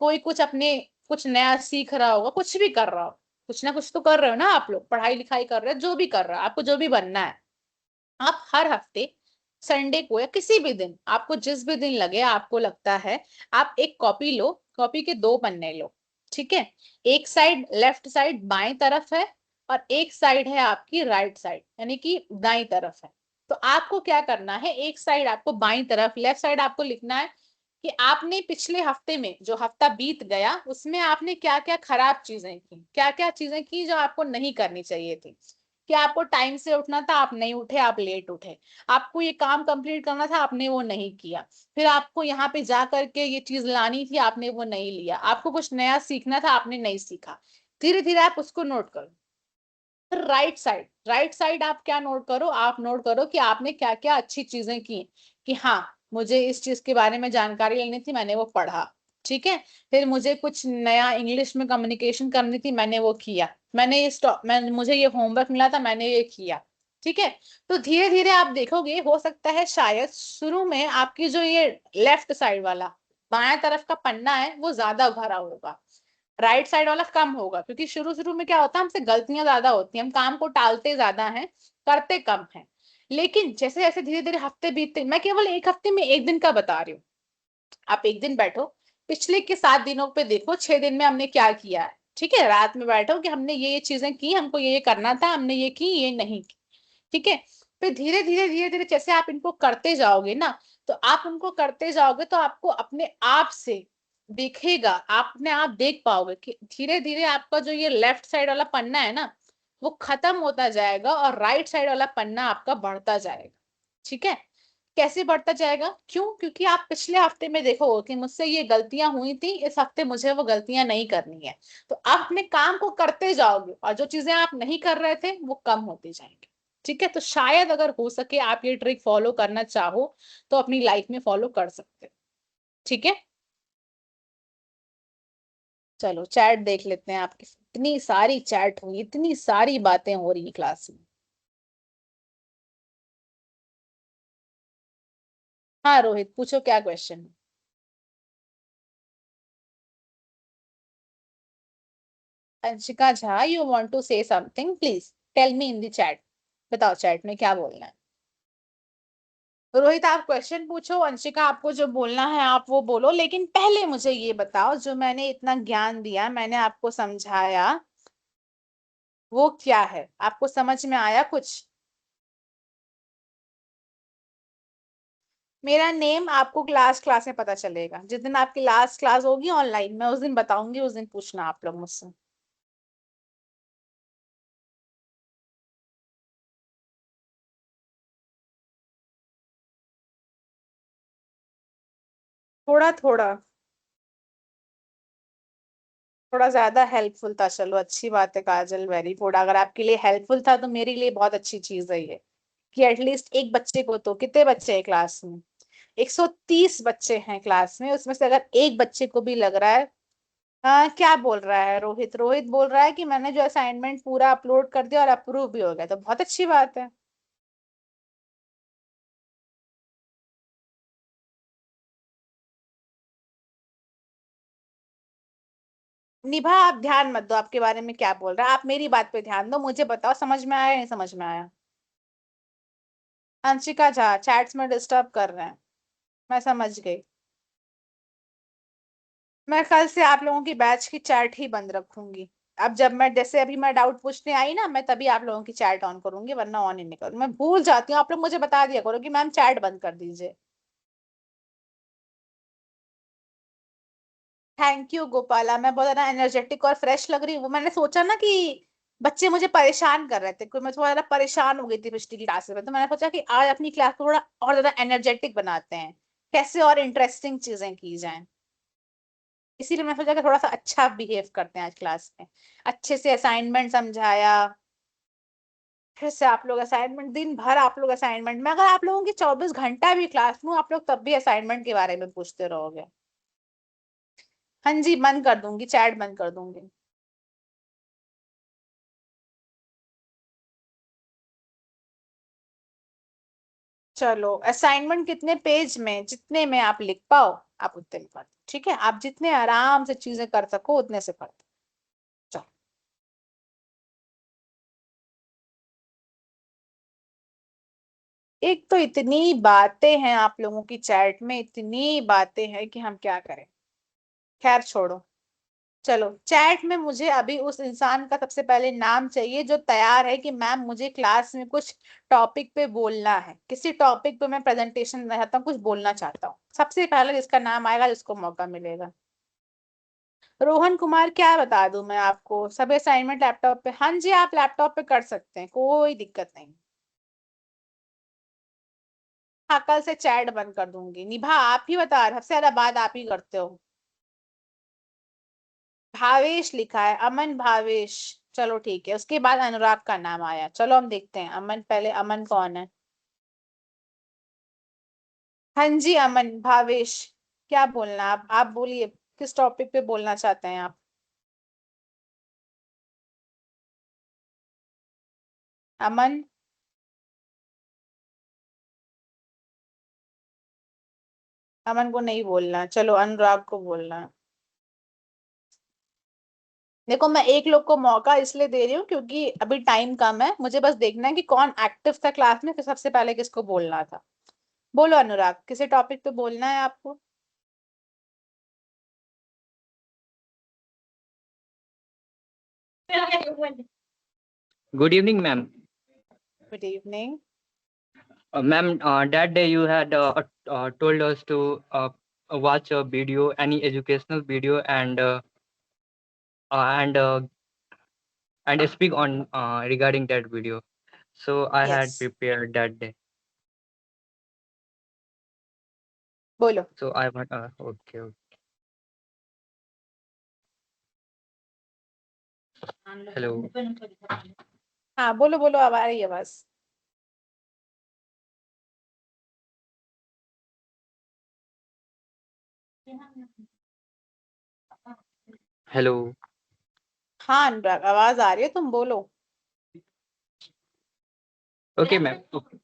कोई कुछ अपने कुछ नया सीख रहा होगा, कुछ भी कर रहा हो, कुछ ना कुछ तो कर रहे हो ना आप लोग, पढ़ाई लिखाई कर रहे हो, जो भी कर रहा है, आपको जो भी बनना है, आप हर हफ्ते संडे को या किसी भी दिन, आपको जिस भी दिन लगे, आपको लगता है, आप एक कॉपी लो, कॉपी के 2 पन्ने लो, ठीक है। एक साइड, लेफ्ट साइड बाएं तरफ है, और एक साइड है आपकी राइट साइड, यानी कि दाईं तरफ है। तो आपको क्या करना है, एक साइड आपको बाईं तरफ, लेफ्ट साइड आपको लिखना है कि आपने पिछले हफ्ते में, जो हफ्ता बीत गया, उसमें आपने क्या क्या खराब चीजें की, क्या क्या चीजें की जो आपको नहीं करनी चाहिए थी। कि आपको टाइम से उठना था, आप नहीं उठे, आप लेट उठे। आपको ये काम कंप्लीट करना था, आपने वो नहीं किया। फिर आपको यहाँ पे जा करके ये चीज लानी थी, आपने वो नहीं लिया। आपको कुछ नया सीखना था, आपने नहीं सीखा। धीरे धीरे आप उसको नोट करो। फिर राइट साइड, राइट साइड आप क्या नोट करो, आप नोट करो कि आपने क्या क्या अच्छी चीजें की। कि हाँ, मुझे इस चीज के बारे में जानकारी लेनी थी, मैंने वो पढ़ा, ठीक है। फिर मुझे कुछ नया इंग्लिश में कम्युनिकेशन करनी थी, मैंने वो किया। मुझे ये होमवर्क मिला था, मैंने ये किया, ठीक है। तो धीरे धीरे आप देखोगे, हो सकता है शायद शुरू में आपकी जो ये लेफ्ट साइड वाला बाएं तरफ का पन्ना है, वो ज्यादा भरा होगा, राइट साइड वाला कम होगा। क्योंकि शुरू शुरू में क्या होता है, हमसे गलतियां ज्यादा होती हैं, हम काम को टालते ज्यादा हैं, करते कम हैं। लेकिन जैसे जैसे धीरे धीरे हफ्ते बीतते, मैं केवल एक हफ्ते में एक दिन का बता रही हूँ। आप एक दिन बैठो, पिछले के 7 दिनों पे देखो, 6 दिन में हमने क्या किया है, ठीक है। रात में बैठो कि हमने ये चीजें की, हमको ये करना था, हमने ये की, ये नहीं की, ठीक है। फिर धीरे धीरे जैसे आप इनको करते जाओगे ना, तो आप उनको करते जाओगे तो आपको अपने आप से दिखेगा, आप अपने आप देख पाओगे कि धीरे धीरे आपका जो ये लेफ्ट साइड वाला पन्ना है ना, वो खत्म होता जाएगा, और राइट साइड वाला पन्ना आपका बढ़ता जाएगा, ठीक है। कैसे बढ़ता जाएगा, क्यों? क्योंकि आप पिछले हफ्ते में देखो कि मुझसे ये गलतियां हुई थी, इस हफ्ते मुझे वो गलतियां नहीं करनी है। तो आप अपने काम को करते जाओगे, और जो चीजें आप नहीं कर रहे थे वो कम होती जाएंगी, ठीक है। तो शायद अगर हो सके आप ये ट्रिक फॉलो करना चाहो, तो अपनी लाइफ में फॉलो कर सकते हो, ठीक है। चलो चैट देख लेते हैं आपकी। इतनी सारी चैट हुई, इतनी सारी बातें हो रही क्लास में। हाँ रोहित, पूछो क्या question. Anshika Jha, you want to say something, please tell me in the chat. बताओ चैट में क्या बोलना है। रोहित आप क्वेश्चन पूछो, अंशिका आपको जो बोलना है आप वो बोलो, लेकिन पहले मुझे ये बताओ, जो मैंने इतना ज्ञान दिया, मैंने आपको समझाया, वो क्या है, आपको समझ में आया कुछ? मेरा नेम आपको क्लास क्लास में पता चलेगा, जिस दिन आपकी लास्ट क्लास होगी ऑनलाइन, मैं उस दिन बताऊंगी, उस दिन पूछना आप लोग मुझसे। थोड़ा थोड़ा, थोड़ा ज्यादा हेल्पफुल था, चलो अच्छी बात है काजल, वेरी गुड। अगर आपके लिए हेल्पफुल था तो मेरे लिए बहुत अच्छी चीज है ये, कि एटलीस्ट एक बच्चे को तो, कितने बच्चे हैं क्लास में? 130 बच्चे हैं क्लास में, उसमें से अगर एक बच्चे को भी लग रहा है। क्या बोल रहा है रोहित? रोहित बोल रहा है कि मैंने जो असाइनमेंट पूरा अपलोड कर दिया और अप्रूव भी हो गया, तो बहुत अच्छी बात है। निभा आप ध्यान मत दो, आपके बारे में क्या बोल रहा है, आप मेरी बात पे ध्यान दो, मुझे बताओ समझ में आया या नहीं समझ में आया। अंशिका झा चैट्स में डिस्टर्ब कर रहे हैं, मैं समझ गई। मैं कल से आप लोगों की बैच की चैट ही बंद रखूंगी। अब जब मैं, जैसे अभी मैं डाउट पूछने आई ना, मैं तभी आप लोगों की चैट ऑन करूंगी, वरना ऑन ही नहीं करूँ, मैं भूल जाती हूँ। आप लोग मुझे बता दिया करो कि मैम चैट बंद कर दीजिए। थैंक यू गोपाला, मैं बहुत ज्यादा एनर्जेटिक और फ्रेश लग रही हूँ। वो मैंने सोचा ना कि बच्चे मुझे परेशान कर रहे थे, क्योंकि मैं थोड़ा ज्यादा परेशान हो गई थी पिछली क्लास में, तो मैंने सोचा कि आज अपनी क्लास को थोड़ा और ज्यादा एनर्जेटिक बनाते हैं, कैसे और इंटरेस्टिंग चीजें की जाएं। इसीलिए मैं सोचा कि थोड़ा सा अच्छा बिहेव करते हैं आज क्लास में। अच्छे से असाइनमेंट समझाया, फिर से आप लोग असाइनमेंट, दिन भर आप लोग असाइनमेंट में, अगर आप लोगों की 24 घंटा भी क्लास में, आप लोग तब भी असाइनमेंट के बारे में पूछते रहोगे। हाँ जी, बंद कर दूंगी, चैट बंद कर दूंगी। चलो असाइनमेंट कितने पेज में, जितने में आप लिख पाओ आप उतने में कर दो, ठीक है। आप जितने आराम से चीजें कर सको उतने से कर दो। चलो। एक तो इतनी बातें हैं आप लोगों की चैट में, इतनी बातें हैं कि हम क्या करें। खैर छोड़ो। चलो चैट में मुझे अभी उस इंसान का सबसे पहले नाम चाहिए जो तैयार है कि मैम मुझे क्लास में कुछ टॉपिक पे बोलना है, किसी टॉपिक पे मैं प्रेजेंटेशन चाहता हूँ, कुछ बोलना चाहता हूँ। सबसे पहले जिसका नाम आएगा जिसको मौका मिलेगा। रोहन कुमार, क्या बता दूं मैं आपको, सब असाइनमेंट लैपटॉप पे। हाँ जी, आप लैपटॉप पे कर सकते हैं, कोई दिक्कत नहीं। हाँ, कल से चैट बंद कर दूंगी। निभा आप ही बता रहे, सबसे ज्यादा बात आप ही करते हो। भावेश लिखा है, अमन भावेश। चलो ठीक है, उसके बाद अनुराग का नाम आया। चलो हम देखते हैं अमन, पहले अमन कौन है। हाँ जी अमन भावेश, क्या बोलना आप बोलिए। किस टॉपिक पे बोलना चाहते हैं आप। अमन। अमन को नहीं बोलना, चलो अनुराग को बोलना है। देखो मैं एक लोग को मौका इसलिए दे रही हूँ क्योंकि अभी टाइम कम है, मुझे बस देखना है कि कौन एक्टिव था क्लास में, फिर सबसे पहले किसको बोलना था। बोलो अनुराग, किसी टॉपिक पे बोलना है आपको।
Good evening, ma'am.
Good evening.
Ma'am, that day you had told us to watch a video, any educational video, and speak on regarding that video. So I
yes,
had prepared that day.
बोलो।
So I want okay, okay. Hello,
हाँ बोलो बोलो, अब आ रही है बस।
hello.
हाँ अनुराग, आवाज आ रही है, तुम बोलो।
Okay, ma'am. Okay.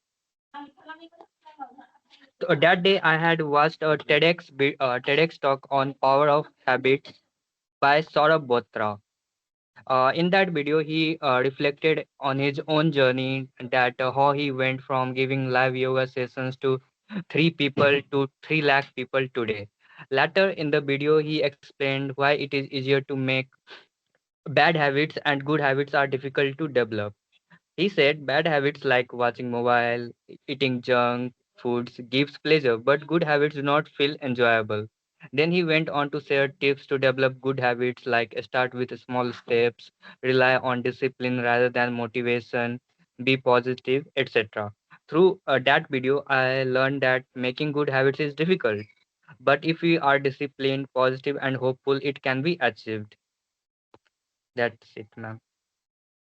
So that day I had watched a TEDx talk on power of habits by Saurabh Botra. In that video, he reflected on his own journey, that how he went from giving live yoga sessions to 3 people to 3 lakh people today. Later in the video, he explained why it is easier to make bad habits and good habits are difficult to develop. He said bad habits like watching mobile, eating junk foods gives pleasure, but good habits do not feel enjoyable. Then he went on to share tips to develop good habits like start with small steps, rely on discipline rather than motivation, be positive, etc. Through that video, I learned that making good habits is difficult, but if we are disciplined, positive, and hopeful, it can be achieved. That's it, ma'am.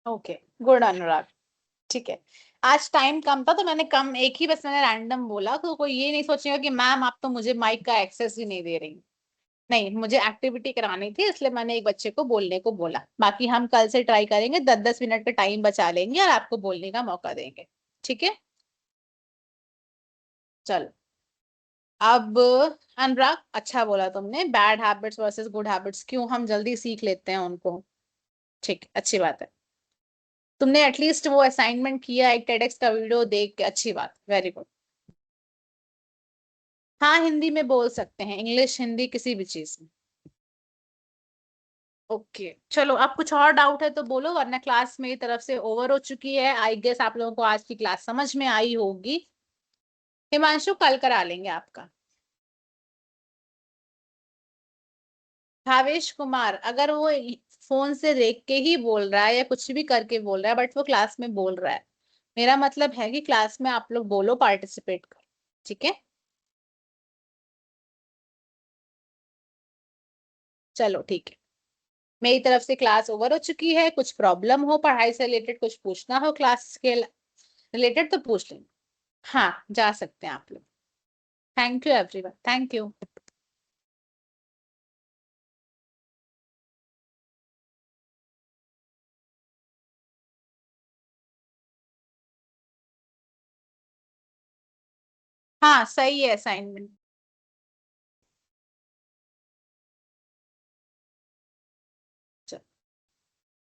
Okay, good Anurag. ठीक है। आज time कम था तो मैंने कम, एक ही बस मैंने random बोला, तो कोई ये नहीं सोचेगा कि मैम आप तो मुझे माइक का एक्सेस ही नहीं दे रही। नहीं, मुझे एक्टिविटी करानी थी इसलिए मैंने एक बच्चे को बोलने को बोला। बाकी हम कल से ट्राई करेंगे, 10-10 मिनट का टाइम बचा लेंगे और आपको बोलने का मौका देंगे। ठीक है। चलो। अब अनुराग, अच्छा बोला तुमने, bad habits versus good habits, क्यों हम जल्दी सीख लेते हैं उनको। ठीक, अच्छी बात है। तुमने एटलीस्ट वो असाइनमेंट किया, एक टेडेक्स का वीडियो देख के, अच्छी बात, वेरी गुड। हाँ हिंदी में बोल सकते हैं, इंग्लिश हिंदी किसी भी चीज में। ओके चलो, अब कुछ और डाउट है तो बोलो, वरना क्लास मेरी तरफ से ओवर हो चुकी है। आई गेस आप लोगों को आज की क्लास समझ में आई होगी। हिमांशु, कल करा लेंगे आपका। भावेश कुमार, अगर वो फोन से देख के ही बोल रहा है या कुछ भी करके बोल रहा है बट वो क्लास में बोल रहा है, मेरा मतलब है कि क्लास में आप लोग बोलो, पार्टिसिपेट करो। ठीक है। चलो ठीक है। मेरी तरफ से क्लास ओवर हो चुकी है। कुछ प्रॉब्लम हो पढ़ाई से रिलेटेड, कुछ पूछना हो क्लास के रिलेटेड, तो पूछ लेंगे। हाँ, जा सकते हैं आप लोग। Thank you everyone, thank you. हाँ सही है असाइनमेंट।